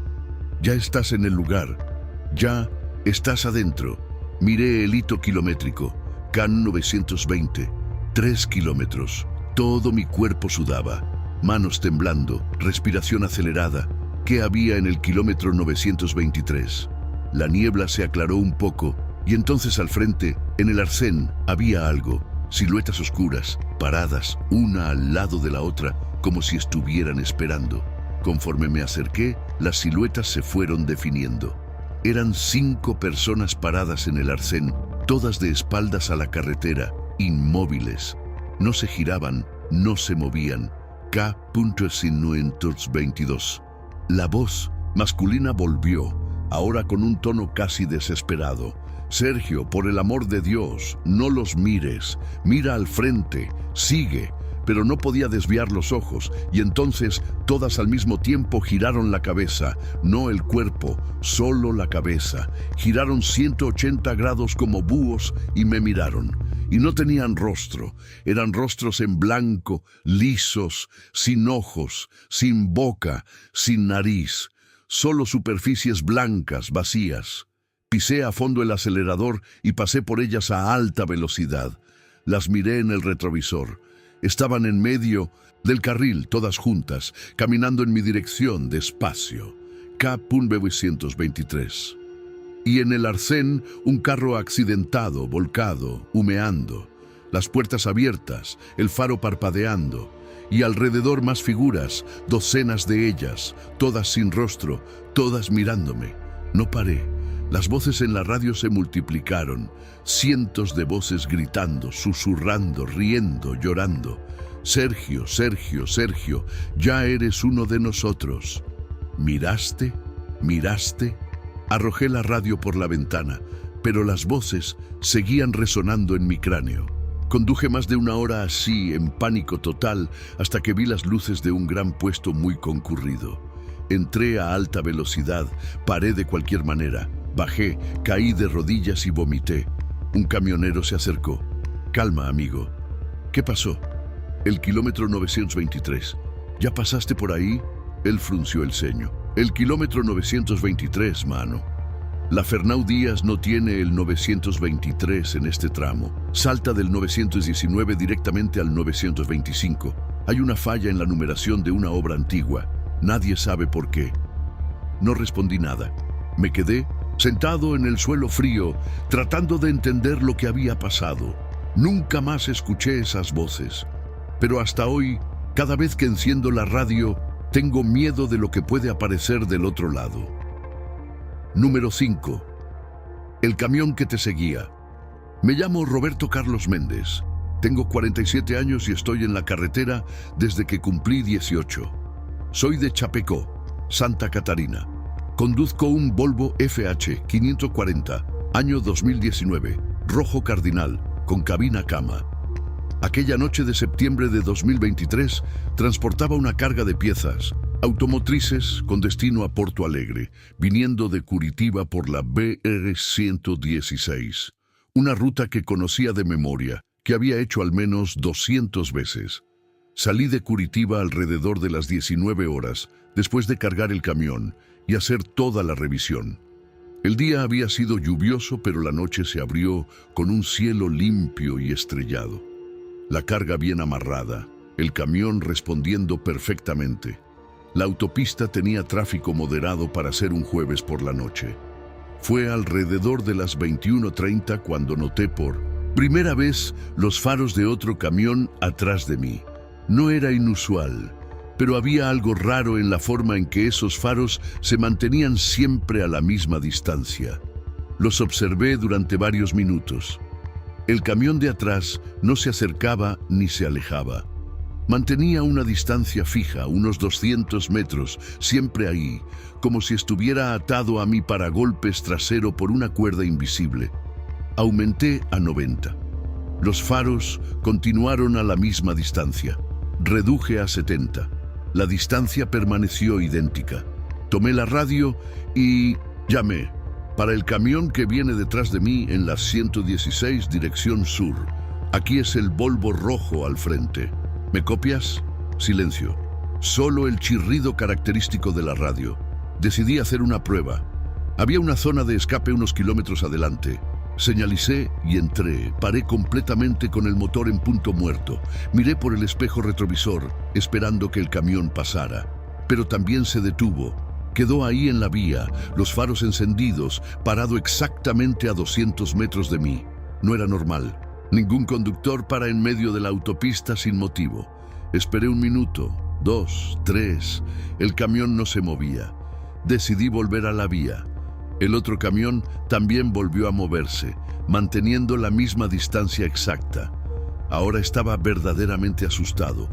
Ya estás en el lugar. Ya estás adentro. Miré el hito kilométrico, CAN 920, 3 kilómetros. Todo mi cuerpo sudaba, manos temblando, respiración acelerada. ¿Qué había en el kilómetro 923? La niebla se aclaró un poco y entonces al frente, en el arcén, había algo. Siluetas oscuras, paradas, una al lado de la otra, como si estuvieran esperando. Conforme me acerqué, las siluetas se fueron definiendo. Eran 5 personas paradas en el arcén, todas de espaldas a la carretera, inmóviles. No se giraban, no se movían. K.922. La voz masculina volvió, ahora con un tono casi desesperado. Sergio, por el amor de Dios, no los mires. Mira al frente, sigue. Pero no podía desviar los ojos, y entonces todas al mismo tiempo giraron la cabeza, no el cuerpo, solo la cabeza. Giraron 180 grados como búhos y me miraron. Y no tenían rostro, eran rostros en blanco, lisos, sin ojos, sin boca, sin nariz, solo superficies blancas, vacías. Pisé a fondo el acelerador y pasé por ellas a alta velocidad. Las miré en el retrovisor. Estaban en medio del carril, todas juntas, caminando en mi dirección despacio. K.923. Y en el arcén, un carro accidentado, volcado, humeando. Las puertas abiertas, el faro parpadeando. Y alrededor más figuras, docenas de ellas, todas sin rostro, todas mirándome. No paré. Las voces en la radio se multiplicaron. Cientos de voces gritando, susurrando, riendo, llorando. Sergio, Sergio, Sergio, ya eres uno de nosotros. ¿Miraste? ¿Miraste? Arrojé la radio por la ventana, pero las voces seguían resonando en mi cráneo. Conduje más de 1 hora así, en pánico total, hasta que vi las luces de un gran puesto muy concurrido. Entré a alta velocidad, paré de cualquier manera, bajé, caí de rodillas y vomité. Un camionero se acercó. Calma, amigo. ¿Qué pasó? El kilómetro 923. ¿Ya pasaste por ahí? Él frunció el ceño. El kilómetro 923, mano. La Fernão Díaz no tiene el 923 en este tramo. Salta del 919 directamente al 925. Hay una falla en la numeración de una obra antigua. Nadie sabe por qué. No respondí nada. Me quedé sentado en el suelo frío, tratando de entender lo que había pasado. Nunca más escuché esas voces. Pero hasta hoy, cada vez que enciendo la radio, tengo miedo de lo que puede aparecer del otro lado. Número 5. El camión que te seguía. Me llamo Roberto Carlos Méndez. Tengo 47 años y estoy en la carretera desde que cumplí 18. Soy de Chapecó, Santa Catarina. Conduzco un Volvo FH 540, año 2019, rojo cardinal, con cabina cama. Aquella noche de septiembre de 2023 transportaba una carga de piezas automotrices con destino a Porto Alegre, viniendo de Curitiba por la BR-116, una ruta que conocía de memoria, que había hecho al menos 200 veces. Salí de Curitiba alrededor de las 19 horas, después de cargar el camión y hacer toda la revisión. El día había sido lluvioso, pero la noche se abrió con un cielo limpio y estrellado. La carga bien amarrada, el camión respondiendo perfectamente. La autopista tenía tráfico moderado para ser un jueves por la noche. Fue alrededor de las 21:30 cuando noté por primera vez los faros de otro camión atrás de mí. No era inusual, pero había algo raro en la forma en que esos faros se mantenían siempre a la misma distancia. Los observé durante varios minutos. El camión de atrás no se acercaba ni se alejaba. Mantenía una distancia fija, unos 200 metros, siempre ahí, como si estuviera atado a mi paragolpes trasero por una cuerda invisible. Aumenté a 90. Los faros continuaron a la misma distancia. Reduje a 70. La distancia permaneció idéntica. Tomé la radio y llamé para el camión que viene detrás de mí en la 116 dirección sur. Aquí es el Volvo rojo al frente. ¿Me copias? Silencio. Solo el chirrido característico de la radio. Decidí hacer una prueba. Había una zona de escape unos kilómetros adelante. Señalicé y entré. Paré completamente con el motor en punto muerto. Miré por el espejo retrovisor, esperando que el camión pasara. Pero también se detuvo. Quedó ahí en la vía, los faros encendidos, parado exactamente a 200 metros de mí. No era normal. Ningún conductor para en medio de la autopista sin motivo. Esperé 1 minuto, 2, 3. El camión no se movía. Decidí volver a la vía. El otro camión también volvió a moverse, manteniendo la misma distancia exacta. Ahora estaba verdaderamente asustado.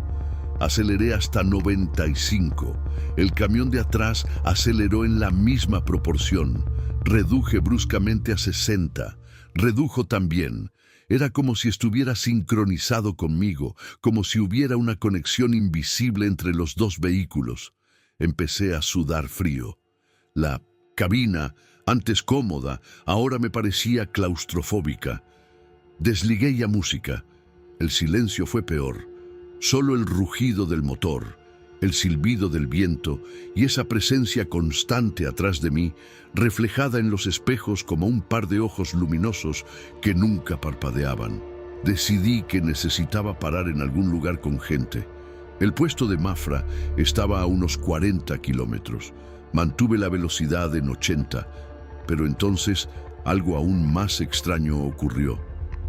Aceleré hasta 95. El camión de atrás aceleró en la misma proporción. Reduje bruscamente a 60. Redujo también. Era como si estuviera sincronizado conmigo, como si hubiera una conexión invisible entre los dos vehículos. Empecé a sudar frío. La cabina, antes cómoda, ahora me parecía claustrofóbica. Desligué ya música. El silencio fue peor. Solo el rugido del motor, el silbido del viento y esa presencia constante atrás de mí, reflejada en los espejos como un par de ojos luminosos que nunca parpadeaban. Decidí que necesitaba parar en algún lugar con gente. El puesto de Mafra estaba a unos 40 kilómetros. Mantuve la velocidad en 80, pero entonces algo aún más extraño ocurrió.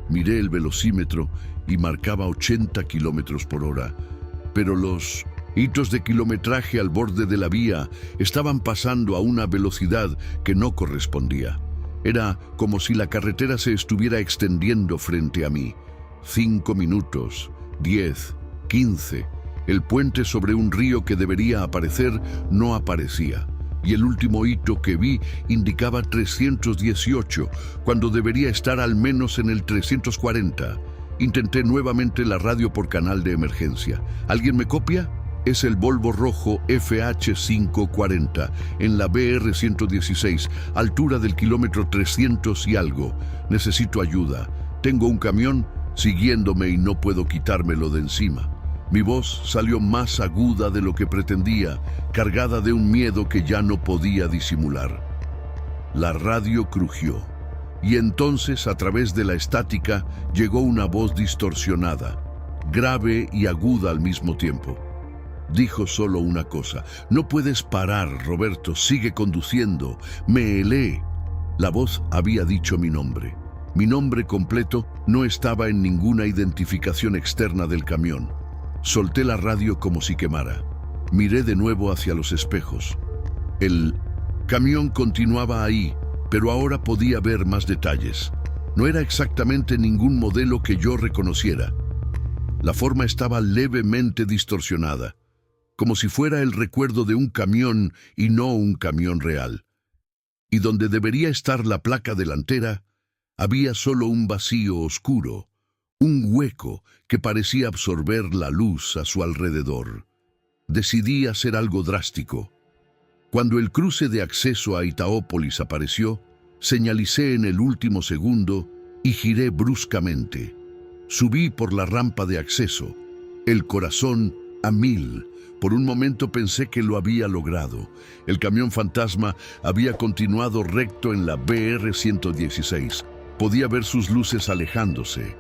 Miré el velocímetro y marcaba 80 kilómetros por hora, pero los hitos de kilometraje al borde de la vía estaban pasando a una velocidad que no correspondía. Era como si la carretera se estuviera extendiendo frente a mí. 5 minutos, 10, 15. El puente sobre un río que debería aparecer no aparecía. Y el último hito que vi indicaba 318, cuando debería estar al menos en el 340. Intenté nuevamente la radio por canal de emergencia. ¿Alguien me copia? Es el Volvo rojo FH540 en la BR-116, altura del kilómetro 300 y algo. Necesito ayuda. Tengo un camión siguiéndome y no puedo quitármelo de encima. Mi voz salió más aguda de lo que pretendía, cargada de un miedo que ya no podía disimular. La radio crujió, y entonces a través de la estática llegó una voz distorsionada, grave y aguda al mismo tiempo. Dijo solo una cosa: «No puedes parar, Roberto, sigue conduciendo, me helé». La voz había dicho mi nombre. Mi nombre completo no estaba en ninguna identificación externa del camión. Solté la radio como si quemara. Miré de nuevo hacia los espejos. El camión continuaba ahí, pero ahora podía ver más detalles. No era exactamente ningún modelo que yo reconociera. La forma estaba levemente distorsionada. como si fuera el recuerdo de un camión y no un camión real. Y donde debería estar la placa delantera, había solo un vacío oscuro, un hueco que parecía absorber la luz a su alrededor. Decidí hacer algo drástico. Cuando el cruce de acceso a Itaópolis apareció, señalicé en el último segundo y giré bruscamente. Subí por la rampa de acceso, el corazón a 1000. Por un momento pensé que lo había logrado. El camión fantasma había continuado recto en la BR-116. Podía ver sus luces alejándose.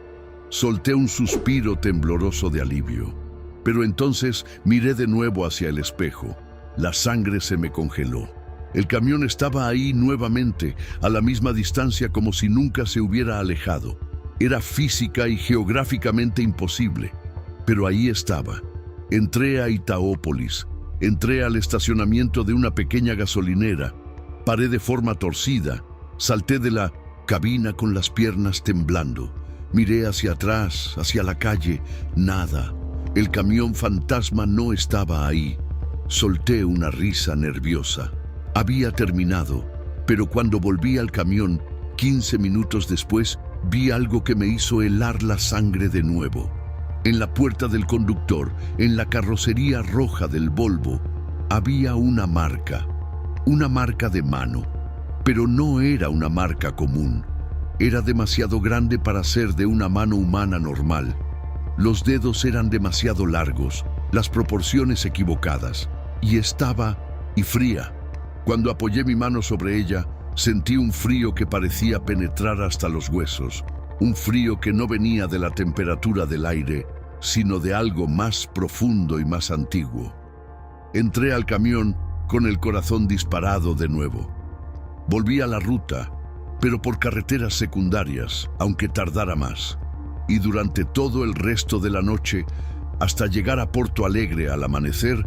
Solté un suspiro tembloroso de alivio. Pero entonces miré de nuevo hacia el espejo. La sangre se me congeló. El camión estaba ahí nuevamente, a la misma distancia como si nunca se hubiera alejado. Era física y geográficamente imposible, pero ahí estaba. Entré a Itaópolis, entré al estacionamiento de una pequeña gasolinera, paré de forma torcida, salté de la cabina con las piernas temblando, miré hacia atrás, hacia la calle, nada. El camión fantasma no estaba ahí. Solté una risa nerviosa. Había terminado, pero cuando volví al camión, 15 minutos después, vi algo que me hizo helar la sangre de nuevo. En la puerta del conductor, en la carrocería roja del Volvo, había una marca de mano, pero no era una marca común. Era demasiado grande para ser de una mano humana normal. Los dedos eran demasiado largos, las proporciones equivocadas, y fría. Cuando apoyé mi mano sobre ella, sentí un frío que parecía penetrar hasta los huesos. Un frío que no venía de la temperatura del aire, sino de algo más profundo y más antiguo. Entré al camión con el corazón disparado de nuevo. Volví a la ruta, pero por carreteras secundarias, aunque tardara más. Y durante todo el resto de la noche, hasta llegar a Porto Alegre al amanecer,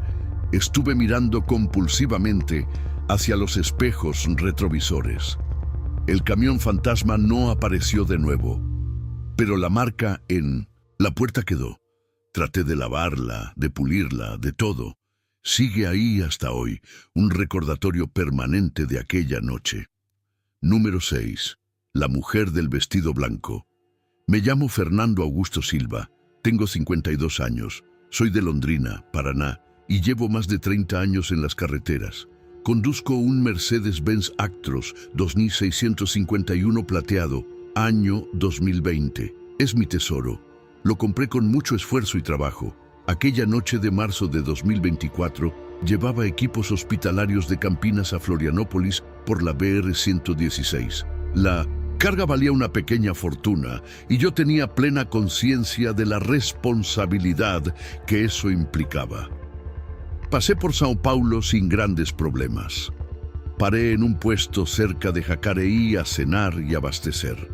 estuve mirando compulsivamente hacia los espejos retrovisores. El camión fantasma no apareció de nuevo, pero la marca en la puerta quedó. Traté de lavarla, de pulirla, de todo. Sigue ahí hasta hoy, un recordatorio permanente de aquella noche. Número 6. La mujer del vestido blanco. Me llamo Fernando Augusto Silva, tengo 52 años, soy de Londrina, Paraná, y llevo más de 30 años en las carreteras. Conduzco un Mercedes-Benz Actros 2651 plateado, año 2020. Es mi tesoro. Lo compré con mucho esfuerzo y trabajo. Aquella noche de marzo de 2024 llevaba equipos hospitalarios de Campinas a Florianópolis por la BR-116. La carga valía una pequeña fortuna y yo tenía plena conciencia de la responsabilidad que eso implicaba. Pasé por São Paulo sin grandes problemas. Paré en un puesto cerca de Jacareí a cenar y abastecer.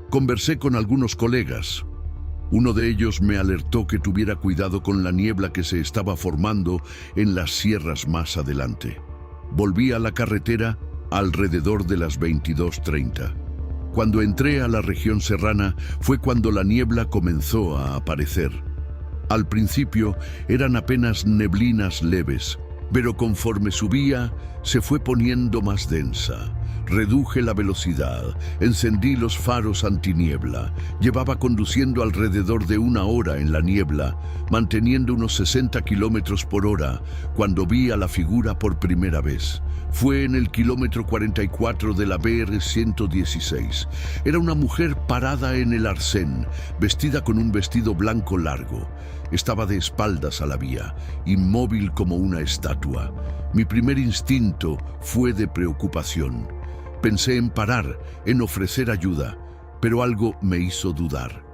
Conversé con algunos colegas. Uno de ellos me alertó que tuviera cuidado con la niebla que se estaba formando en las sierras más adelante. Volví a la carretera alrededor de las 22:30. Cuando entré a la región serrana fue cuando la niebla comenzó a aparecer. Al principio eran apenas neblinas leves, pero conforme subía se fue poniendo más densa. Reduje la velocidad, encendí los faros antiniebla, llevaba conduciendo alrededor de 1 hora en la niebla, manteniendo unos 60 kilómetros por hora, cuando vi a la figura por primera vez. Fue en el kilómetro 44 de la BR-116. Era una mujer parada en el arcén, vestida con un vestido blanco largo. Estaba de espaldas a la vía, inmóvil como una estatua. Mi primer instinto fue de preocupación. Pensé en parar, en ofrecer ayuda, pero algo me hizo dudar.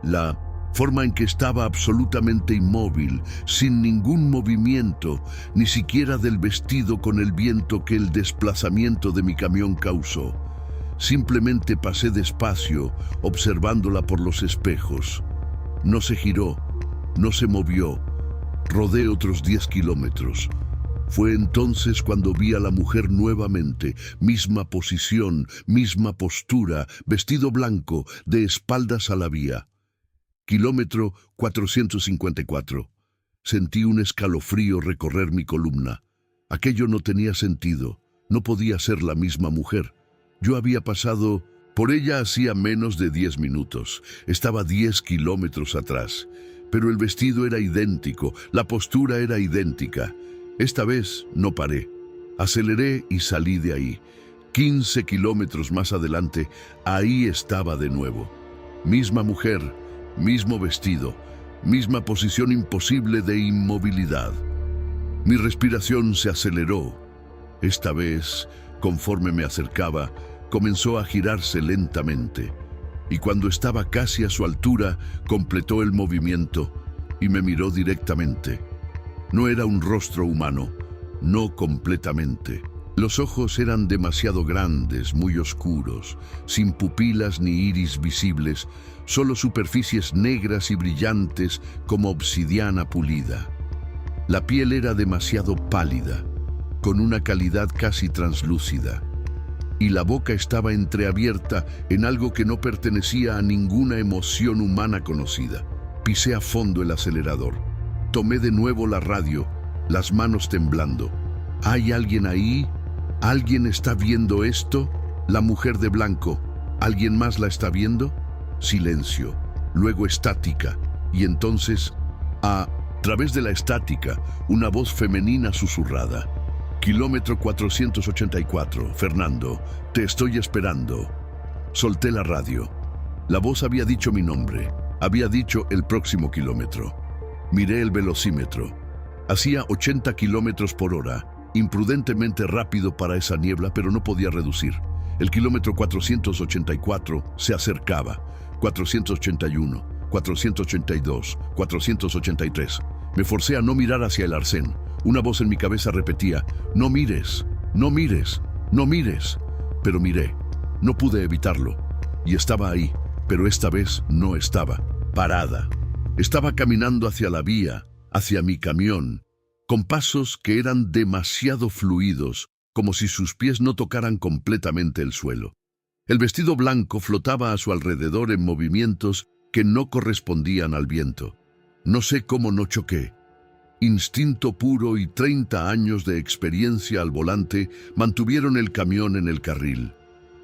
La forma en que estaba absolutamente inmóvil, sin ningún movimiento, ni siquiera del vestido con el viento que el desplazamiento de mi camión causó. Simplemente pasé despacio, observándola por los espejos. No se giró, no se movió. Rodé otros 10 kilómetros. Fue entonces cuando vi a la mujer nuevamente, misma posición, misma postura, vestido blanco, de espaldas a la vía. Kilómetro 454. Sentí un escalofrío recorrer mi columna. Aquello no tenía sentido. No podía ser la misma mujer. Yo había pasado por ella hacía menos de 10 minutos. Estaba 10 kilómetros atrás. Pero el vestido era idéntico, la postura era idéntica. Esta vez no paré. Aceleré y salí de ahí. 15 kilómetros más adelante, ahí estaba de nuevo. Misma mujer, mismo vestido, misma posición imposible de inmovilidad. Mi respiración se aceleró. Esta vez, conforme me acercaba, comenzó a girarse lentamente. Y cuando estaba casi a su altura, completó el movimiento y me miró directamente. No era un rostro humano, no completamente. Los ojos eran demasiado grandes, muy oscuros, sin pupilas ni iris visibles, solo superficies negras y brillantes como obsidiana pulida. La piel era demasiado pálida, con una calidad casi translúcida, y la boca estaba entreabierta en algo que no pertenecía a ninguna emoción humana conocida. Pisé a fondo el acelerador. Tomé de nuevo la radio, las manos temblando. ¿Hay alguien ahí? ¿Alguien está viendo esto? La mujer de blanco. ¿Alguien más la está viendo? Silencio, luego estática, y entonces, a través de la estática, una voz femenina susurrada. Kilómetro 484, Fernando, te estoy esperando. Solté la radio. La voz había dicho mi nombre, había dicho el próximo kilómetro. Miré el velocímetro. Hacía 80 kilómetros por hora, imprudentemente rápido para esa niebla, pero no podía reducir. El kilómetro 484 se acercaba. 481, 482, 483. Me forcé a no mirar hacia el arcén. Una voz en mi cabeza repetía, no mires, no mires, no mires. Pero miré, no pude evitarlo. Y estaba ahí, pero esta vez no estaba, parada. Estaba caminando hacia la vía, hacia mi camión, con pasos que eran demasiado fluidos, como si sus pies no tocaran completamente el suelo. El vestido blanco flotaba a su alrededor en movimientos que no correspondían al viento. No sé cómo no choqué. Instinto puro y 30 años de experiencia al volante mantuvieron el camión en el carril.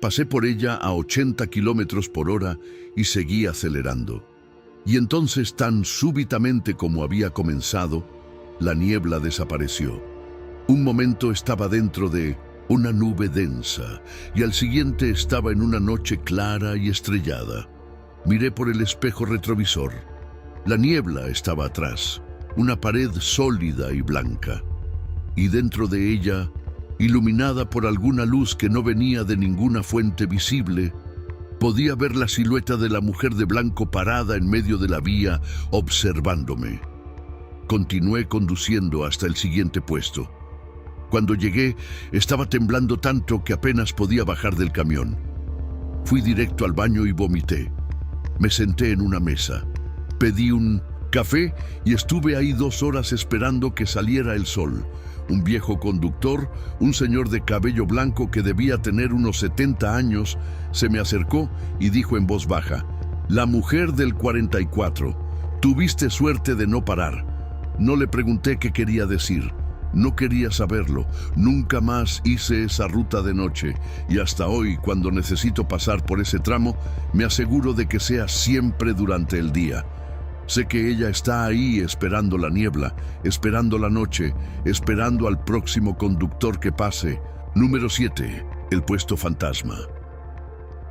Pasé por ella a 80 kilómetros por hora y seguí acelerando. Y entonces, tan súbitamente como había comenzado, la niebla desapareció. Un momento estaba dentro de una nube densa y al siguiente estaba en una noche clara y estrellada. Miré por el espejo retrovisor. La niebla estaba atrás, una pared sólida y blanca. Y dentro de ella, iluminada por alguna luz que no venía de ninguna fuente visible, podía ver la silueta de la mujer de blanco parada en medio de la vía, observándome. Continué conduciendo hasta el siguiente puesto. Cuando llegué, estaba temblando tanto que apenas podía bajar del camión. Fui directo al baño y vomité. Me senté en una mesa. Pedí un café y estuve ahí 2 horas esperando que saliera el sol. Un viejo conductor, un señor de cabello blanco que debía tener unos 70 años, se me acercó y dijo en voz baja, «La mujer del 44, tuviste suerte de no parar». No le pregunté qué quería decir. No quería saberlo. Nunca más hice esa ruta de noche y hasta hoy, cuando necesito pasar por ese tramo, me aseguro de que sea siempre durante el día. Sé que ella está ahí esperando la niebla, esperando la noche, esperando al próximo conductor que pase. Número 7. El puesto fantasma.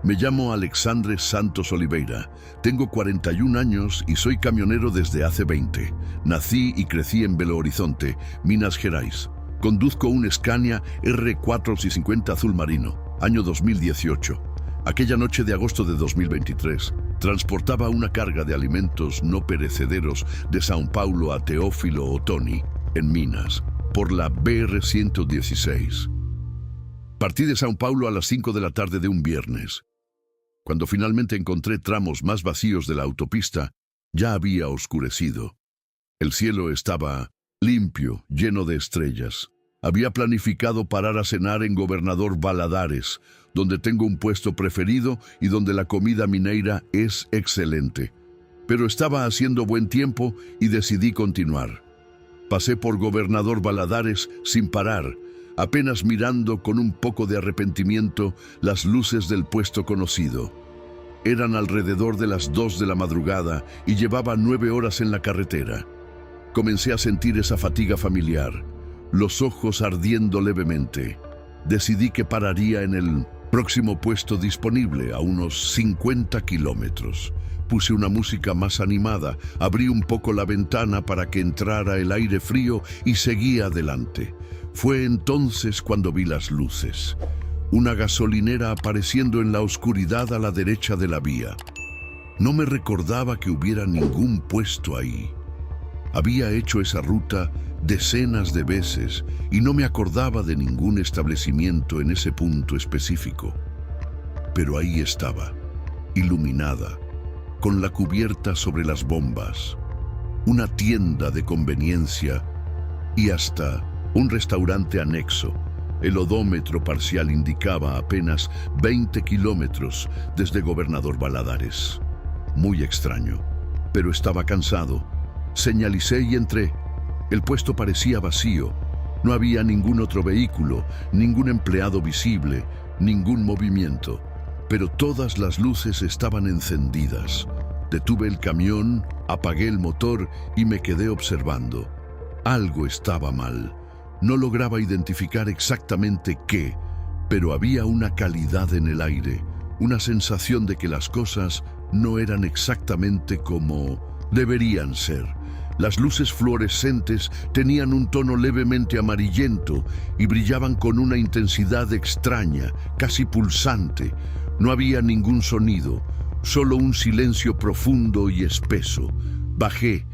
Me llamo Alexandre Santos Oliveira. Tengo 41 años y soy camionero desde hace 20. Nací y crecí en Belo Horizonte, Minas Gerais. Conduzco un Scania R450 azul marino, año 2018. Aquella noche de agosto de 2023, transportaba una carga de alimentos no perecederos de São Paulo a Teófilo Otoni, en Minas, por la BR-116. Partí de São Paulo a las 5 de la tarde de un viernes. Cuando finalmente encontré tramos más vacíos de la autopista, ya había oscurecido. El cielo estaba limpio, lleno de estrellas. Había planificado parar a cenar en Governador Valadares, donde tengo un puesto preferido y donde la comida mineira es excelente. Pero estaba haciendo buen tiempo y decidí continuar. Pasé por Gobernador Valadares sin parar, apenas mirando con un poco de arrepentimiento las luces del puesto conocido. Eran alrededor de las 2 de la madrugada y llevaba 9 horas en la carretera. Comencé a sentir esa fatiga familiar, los ojos ardiendo levemente. Decidí que pararía en el próximo puesto disponible, a unos 50 kilómetros. Puse una música más animada, abrí un poco la ventana para que entrara el aire frío y seguí adelante. Fue entonces cuando vi las luces. Una gasolinera apareciendo en la oscuridad a la derecha de la vía. No me recordaba que hubiera ningún puesto ahí. Había hecho esa ruta decenas de veces y no me acordaba de ningún establecimiento en ese punto específico. Pero ahí estaba, iluminada, con la cubierta sobre las bombas, una tienda de conveniencia y hasta un restaurante anexo. El odómetro parcial indicaba apenas 20 kilómetros desde Gobernador Valadares. Muy extraño, pero estaba cansado. Señalicé y entré. El puesto parecía vacío. No había ningún otro vehículo, ningún empleado visible, ningún movimiento. Pero todas las luces estaban encendidas. Detuve el camión, apagué el motor y me quedé observando. Algo estaba mal. No lograba identificar exactamente qué, pero había una calidad en el aire, una sensación de que las cosas no eran exactamente como deberían ser. Las luces fluorescentes tenían un tono levemente amarillento y brillaban con una intensidad extraña, casi pulsante. No había ningún sonido, solo un silencio profundo y espeso. Bajé.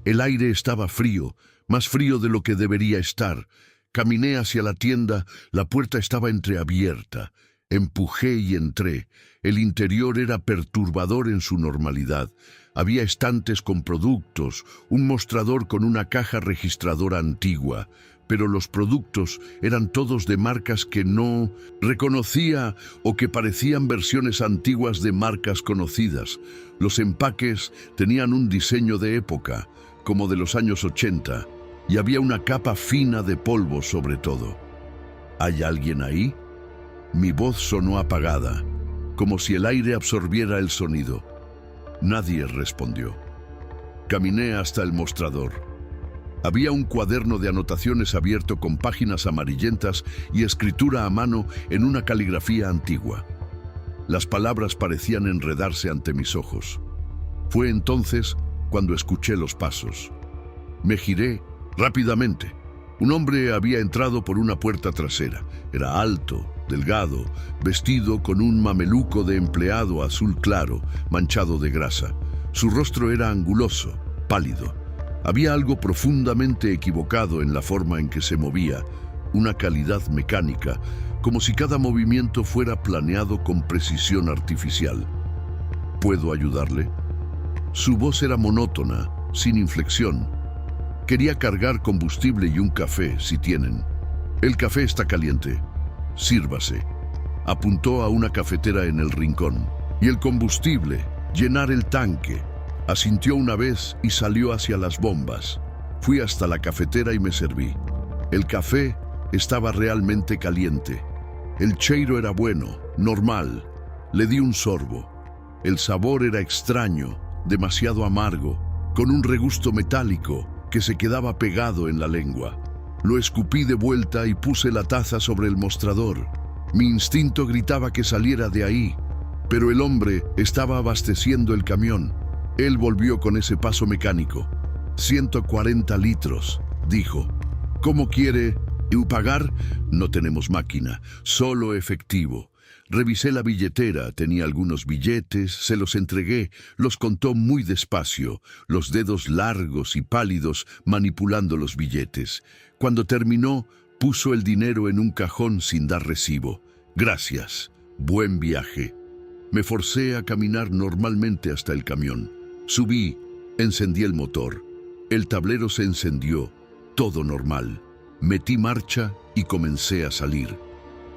El aire estaba frío, más frío de lo que debería estar. Caminé hacia la tienda, la puerta estaba entreabierta. Empujé y entré. El interior era perturbador en su normalidad. Había estantes con productos, un mostrador con una caja registradora antigua, pero los productos eran todos de marcas que no reconocía o que parecían versiones antiguas de marcas conocidas. Los empaques tenían un diseño de época, como de los años 80, y había una capa fina de polvo sobre todo. ¿Hay alguien ahí? Mi voz sonó apagada, como si el aire absorbiera el sonido. Nadie respondió. Caminé hasta el mostrador. Había un cuaderno de anotaciones abierto con páginas amarillentas y escritura a mano en una caligrafía antigua. Las palabras parecían enredarse ante mis ojos. Fue entonces cuando escuché los pasos. Me giré rápidamente. Un hombre había entrado por una puerta trasera. Era alto, delgado, vestido con un mameluco de empleado azul claro, manchado de grasa. Su rostro era anguloso, pálido. Había algo profundamente equivocado en la forma en que se movía, una calidad mecánica, como si cada movimiento fuera planeado con precisión artificial. ¿Puedo ayudarle? Su voz era monótona, sin inflexión. Quería cargar combustible y un café, si tienen. El café está caliente. Sírvase. Apuntó a una cafetera en el rincón. Y el combustible, llenar el tanque. Asintió una vez y salió hacia las bombas. Fui hasta la cafetera y me serví. El café estaba realmente caliente. El cheiro era bueno, normal. Le di un sorbo. El sabor era extraño, demasiado amargo, con un regusto metálico que se quedaba pegado en la lengua. Lo escupí de vuelta y puse la taza sobre el mostrador. Mi instinto gritaba que saliera de ahí, pero el hombre estaba abasteciendo el camión. Él volvió con ese paso mecánico. 140 litros, dijo. ¿Cómo quiere pagar? No tenemos máquina, solo efectivo. Revisé la billetera, tenía algunos billetes, se los entregué, los contó muy despacio, los dedos largos y pálidos manipulando los billetes. Cuando terminó, puso el dinero en un cajón sin dar recibo. Gracias, buen viaje. Me forcé a caminar normalmente hasta el camión. Subí, encendí el motor. El tablero se encendió, todo normal. Metí marcha y comencé a salir.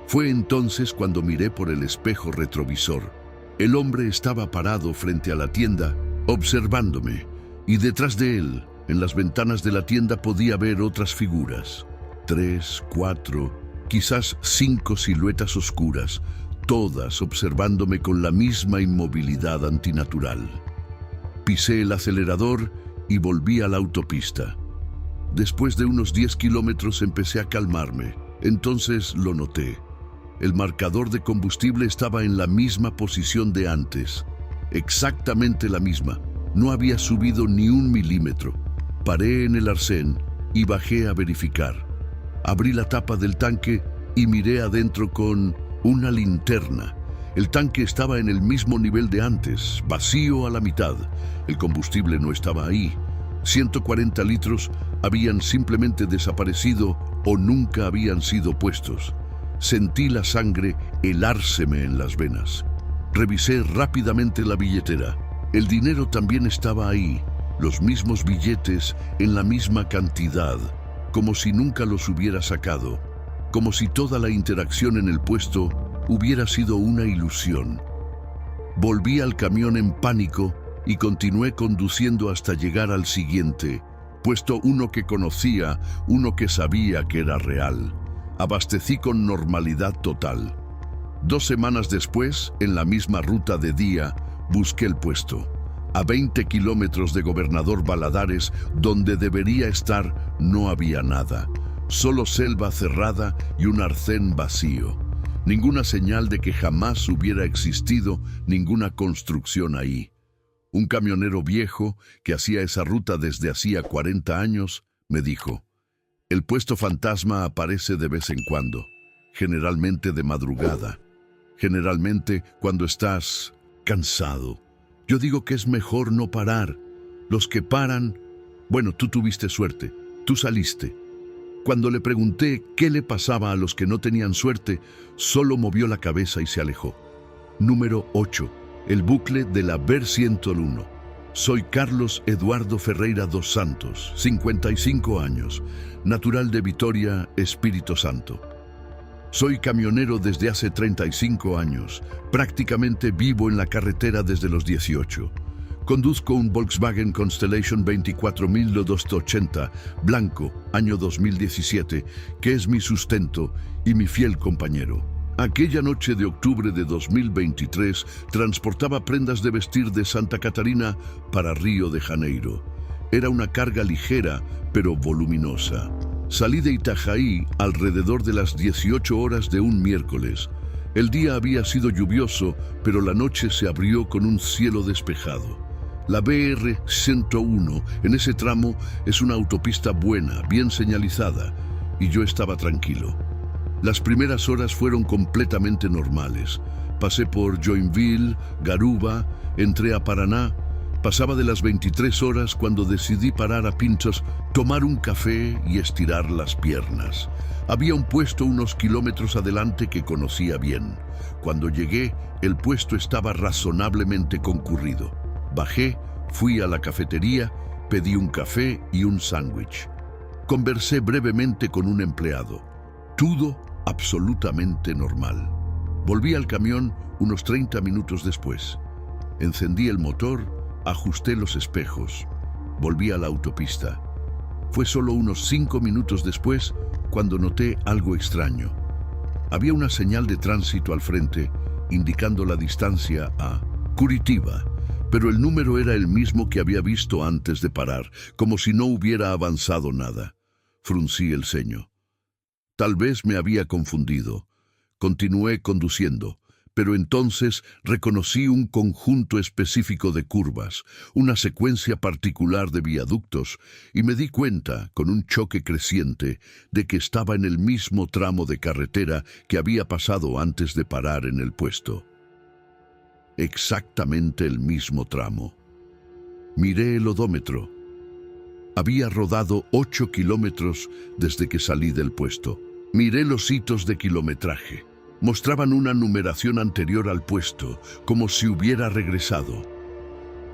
Fue entonces cuando miré por el espejo retrovisor. El hombre estaba parado frente a la tienda, observándome, y detrás de él, En las ventanas de la tienda podía ver otras figuras. 3, 4, quizás 5 siluetas oscuras, todas observándome con la misma inmovilidad antinatural. Pisé el acelerador y volví a la autopista. Después de unos 10 kilómetros empecé a calmarme. Entonces lo noté. El marcador de combustible estaba en la misma posición de antes. Exactamente la misma. No había subido ni 1 milímetro. Paré en el arcén y bajé a verificar. Abrí la tapa del tanque y miré adentro con una linterna. El tanque estaba en el mismo nivel de antes, vacío a la mitad. El combustible no estaba ahí. 140 litros habían simplemente desaparecido o nunca habían sido puestos. Sentí la sangre helárseme en las venas. Revisé rápidamente la billetera. El dinero también estaba ahí, los mismos billetes en la misma cantidad, como si nunca los hubiera sacado, como si toda la interacción en el puesto hubiera sido una ilusión. Volví al camión en pánico y continué conduciendo hasta llegar al siguiente, puesto uno que conocía, uno que sabía que era real. Abastecí con normalidad total. 2 semanas después, en la misma ruta de día, busqué el puesto. A 20 kilómetros de Gobernador Valadares, donde debería estar, no había nada. Solo selva cerrada y un arcén vacío. Ninguna señal de que jamás hubiera existido ninguna construcción ahí. Un camionero viejo, que hacía esa ruta desde hacía 40 años, me dijo: «El puesto fantasma aparece de vez en cuando, generalmente de madrugada, generalmente cuando estás cansado. Yo digo que es mejor no parar. Los que paran, bueno, tú tuviste suerte, tú saliste». Cuando le pregunté qué le pasaba a los que no tenían suerte, solo movió la cabeza y se alejó. Número 8. El bucle de la Ver 101. Soy Carlos Eduardo Ferreira dos Santos, 55 años, natural de Vitoria, Espíritu Santo. Soy camionero desde hace 35 años, prácticamente vivo en la carretera desde los 18. Conduzco un Volkswagen Constellation 24280, blanco, año 2017, que es mi sustento y mi fiel compañero. Aquella noche de octubre de 2023 transportaba prendas de vestir de Santa Catarina para Río de Janeiro. Era una carga ligera, pero voluminosa. Salí de Itajaí alrededor de las 18 horas de un miércoles. El día había sido lluvioso, pero la noche se abrió con un cielo despejado. La BR 101 en ese tramo es una autopista buena, bien señalizada, y yo estaba tranquilo. Las primeras horas fueron completamente normales. Pasé por Joinville, Garuba, entré a Paraná. Pasaba de las 23 horas cuando decidí parar a Pintos, tomar un café y estirar las piernas. Había un puesto unos kilómetros adelante que conocía bien. Cuando llegué, el puesto estaba razonablemente concurrido. Bajé, fui a la cafetería, pedí un café y un sándwich. Conversé brevemente con un empleado. Todo absolutamente normal. Volví al camión unos 30 minutos después. Encendí el motor, ajusté los espejos, volví a la autopista. Fue solo unos 5 minutos después cuando noté algo extraño. Había una señal de tránsito al frente, indicando la distancia a Curitiba, pero el número era el mismo que había visto antes de parar, como si no hubiera avanzado nada. Fruncí el ceño. Tal vez me había confundido. Continué conduciendo, pero entonces reconocí un conjunto específico de curvas, una secuencia particular de viaductos, y me di cuenta, con un choque creciente, de que estaba en el mismo tramo de carretera que había pasado antes de parar en el puesto. Exactamente el mismo tramo. Miré el odómetro. Había rodado 8 kilómetros desde que salí del puesto. Miré los hitos de kilometraje. Mostraban una numeración anterior al puesto, como si hubiera regresado.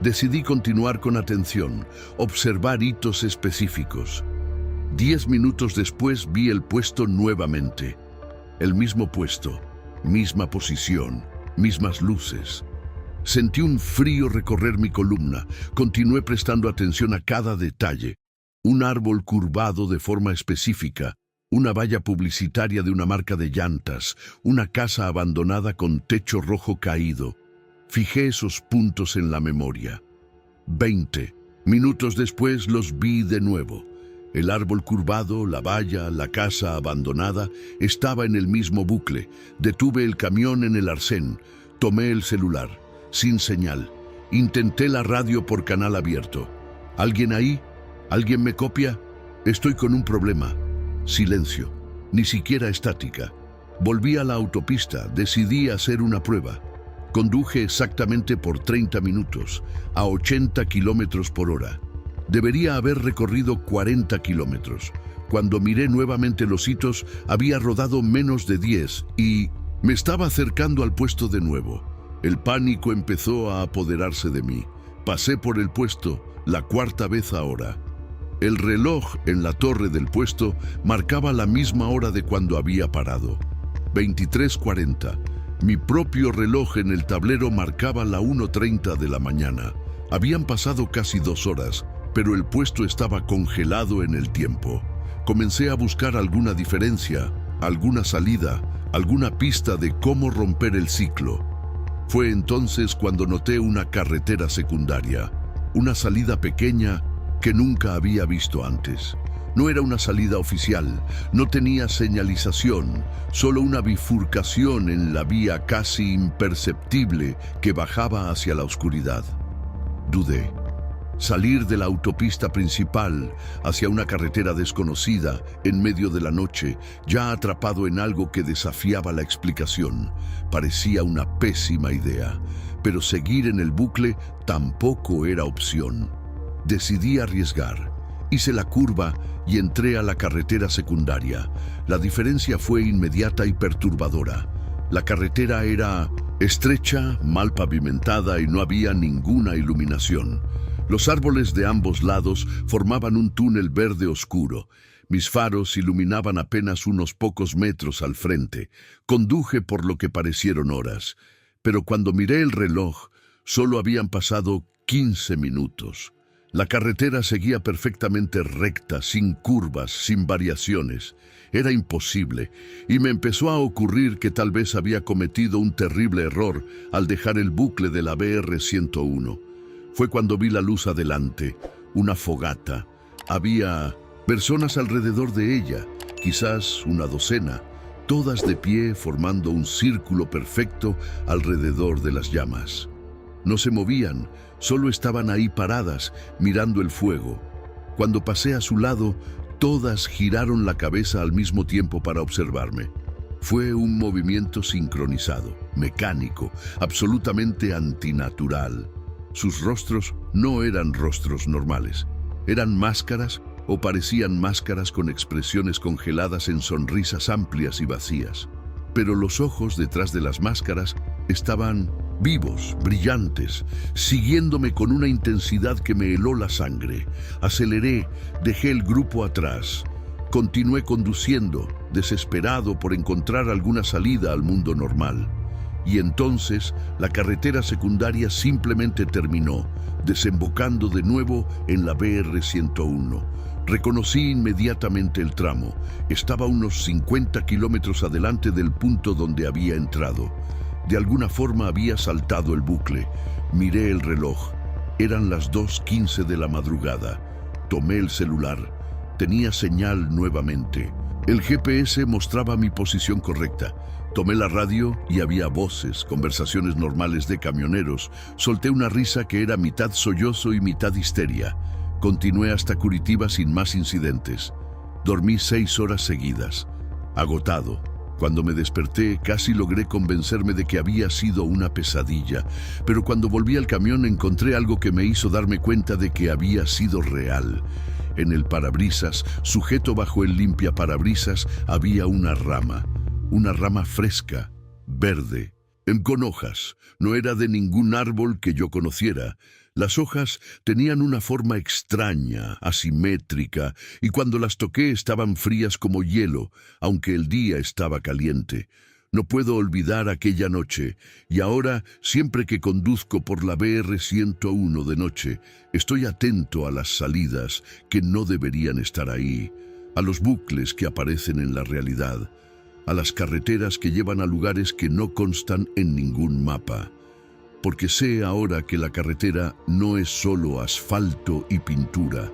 Decidí continuar con atención, observar hitos específicos. 10 minutos después vi el puesto nuevamente. El mismo puesto, misma posición, mismas luces. Sentí un frío recorrer mi columna. Continué prestando atención a cada detalle. Un árbol curvado de forma específica, una valla publicitaria de una marca de llantas, una casa abandonada con techo rojo caído. Fijé esos puntos en la memoria. 20 minutos después los vi de nuevo. El árbol curvado, la valla, la casa abandonada, estaba en el mismo bucle. Detuve el camión en el arcén. Tomé el celular. Sin señal. Intenté la radio por canal abierto. ¿Alguien ahí? ¿Alguien me copia? Estoy con un problema. Silencio. Ni siquiera estática. Volví a la autopista. Decidí hacer una prueba. Conduje exactamente por 30 minutos, a 80 kilómetros por hora. Debería haber recorrido 40 kilómetros. Cuando miré nuevamente los hitos, había rodado menos de 10 y me estaba acercando al puesto de nuevo. El pánico empezó a apoderarse de mí. Pasé por el puesto, la cuarta vez ahora. El reloj en la torre del puesto marcaba la misma hora de cuando había parado. 23:40. Mi propio reloj en el tablero marcaba la 1:30 de la mañana. Habían pasado casi 2 horas, pero el puesto estaba congelado en el tiempo. Comencé a buscar alguna diferencia, alguna salida, alguna pista de cómo romper el ciclo. Fue entonces cuando noté una carretera secundaria, una salida pequeña que nunca había visto antes. No era una salida oficial, no tenía señalización, solo una bifurcación en la vía casi imperceptible que bajaba hacia la oscuridad. Dudé. Salir de la autopista principal hacia una carretera desconocida en medio de la noche, ya atrapado en algo que desafiaba la explicación, parecía una pésima idea, pero seguir en el bucle tampoco era opción. Decidí arriesgar. Hice la curva y entré a la carretera secundaria. La diferencia fue inmediata y perturbadora. La carretera era estrecha, mal pavimentada y no había ninguna iluminación. Los árboles de ambos lados formaban un túnel verde oscuro. Mis faros iluminaban apenas unos pocos metros al frente. Conduje por lo que parecieron horas. Pero cuando miré el reloj, solo habían pasado 15 minutos. La carretera seguía perfectamente recta, sin curvas, sin variaciones. Era imposible, y me empezó a ocurrir que tal vez había cometido un terrible error al dejar el bucle de la BR-101. Fue cuando vi la luz adelante, una fogata. Había personas alrededor de ella, quizás una docena, todas de pie formando un círculo perfecto alrededor de las llamas. No se movían, solo estaban ahí paradas, mirando el fuego. Cuando pasé a su lado, todas giraron la cabeza al mismo tiempo para observarme. Fue un movimiento sincronizado, mecánico, absolutamente antinatural. Sus rostros no eran rostros normales. Eran máscaras o parecían máscaras con expresiones congeladas en sonrisas amplias y vacías. Pero los ojos detrás de las máscaras estaban vivos, brillantes, siguiéndome con una intensidad que me heló la sangre. Aceleré, dejé el grupo atrás. Continué conduciendo, desesperado por encontrar alguna salida al mundo normal. Y entonces la carretera secundaria simplemente terminó, desembocando de nuevo en la BR-101. Reconocí inmediatamente el tramo. Estaba a unos 50 kilómetros adelante del punto donde había entrado. De alguna forma había saltado el bucle. Miré el reloj. Eran las 2:15 de la madrugada. Tomé el celular. Tenía señal nuevamente. El GPS mostraba mi posición correcta. Tomé la radio y había voces, conversaciones normales de camioneros. Solté una risa que era mitad sollozo y mitad histeria. Continué hasta Curitiba sin más incidentes. Dormí 6 horas seguidas. Agotado. Cuando me desperté, casi logré convencerme de que había sido una pesadilla, pero cuando volví al camión encontré algo que me hizo darme cuenta de que había sido real. En el parabrisas, sujeto bajo el limpiaparabrisas, había una rama fresca, verde, con hojas. No era de ningún árbol que yo conociera. Las hojas tenían una forma extraña, asimétrica, y cuando las toqué estaban frías como hielo, aunque el día estaba caliente. No puedo olvidar aquella noche, y ahora, siempre que conduzco por la BR-101 de noche, estoy atento a las salidas que no deberían estar ahí, a los bucles que aparecen en la realidad, a las carreteras que llevan a lugares que no constan en ningún mapa. Porque sé ahora que la carretera no es solo asfalto y pintura,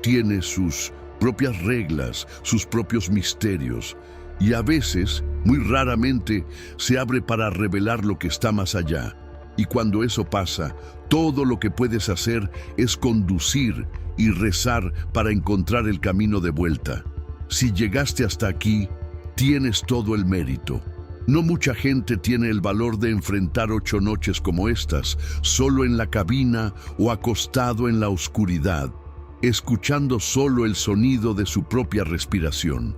tiene sus propias reglas, sus propios misterios, y a veces, muy raramente, se abre para revelar lo que está más allá. Y cuando eso pasa, todo lo que puedes hacer es conducir y rezar para encontrar el camino de vuelta. Si llegaste hasta aquí, tienes todo el mérito. No mucha gente tiene el valor de enfrentar 8 noches como estas, solo en la cabina o acostado en la oscuridad, escuchando solo el sonido de su propia respiración.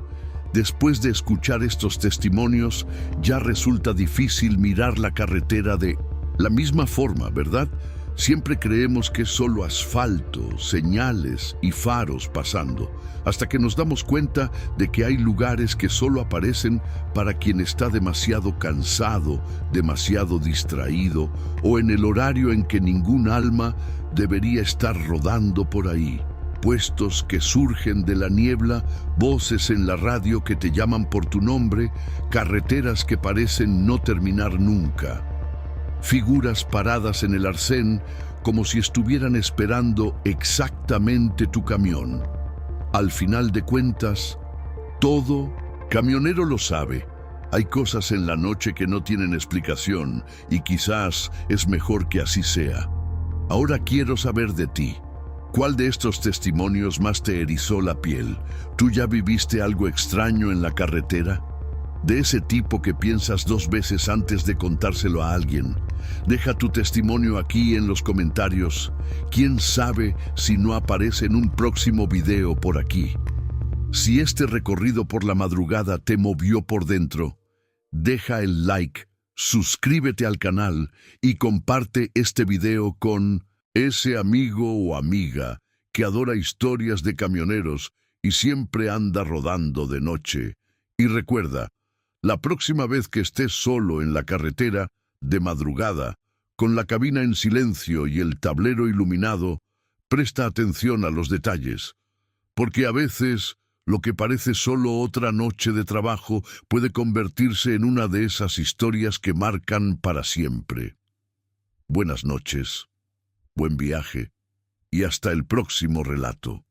Después de escuchar estos testimonios, ya resulta difícil mirar la carretera de la misma forma, ¿verdad? Siempre creemos que es solo asfalto, señales y faros pasando, hasta que nos damos cuenta de que hay lugares que solo aparecen para quien está demasiado cansado, demasiado distraído, o en el horario en que ningún alma debería estar rodando por ahí. Puestos que surgen de la niebla, voces en la radio que te llaman por tu nombre, carreteras que parecen no terminar nunca. Figuras paradas en el arcén como si estuvieran esperando exactamente tu camión. Al final de cuentas, todo camionero lo sabe. Hay cosas en la noche que no tienen explicación y quizás es mejor que así sea. Ahora quiero saber de ti. ¿Cuál de estos testimonios más te erizó la piel? ¿Tú ya viviste algo extraño en la carretera? De ese tipo que piensas 2 veces antes de contárselo a alguien. Deja tu testimonio aquí en los comentarios. ¿Quién sabe si no aparece en un próximo video por aquí? Si este recorrido por la madrugada te movió por dentro, deja el like, suscríbete al canal y comparte este video con ese amigo o amiga que adora historias de camioneros y siempre anda rodando de noche. Y recuerda, la próxima vez que estés solo en la carretera, de madrugada, con la cabina en silencio y el tablero iluminado, presta atención a los detalles, porque a veces lo que parece solo otra noche de trabajo puede convertirse en una de esas historias que marcan para siempre. Buenas noches, buen viaje y hasta el próximo relato.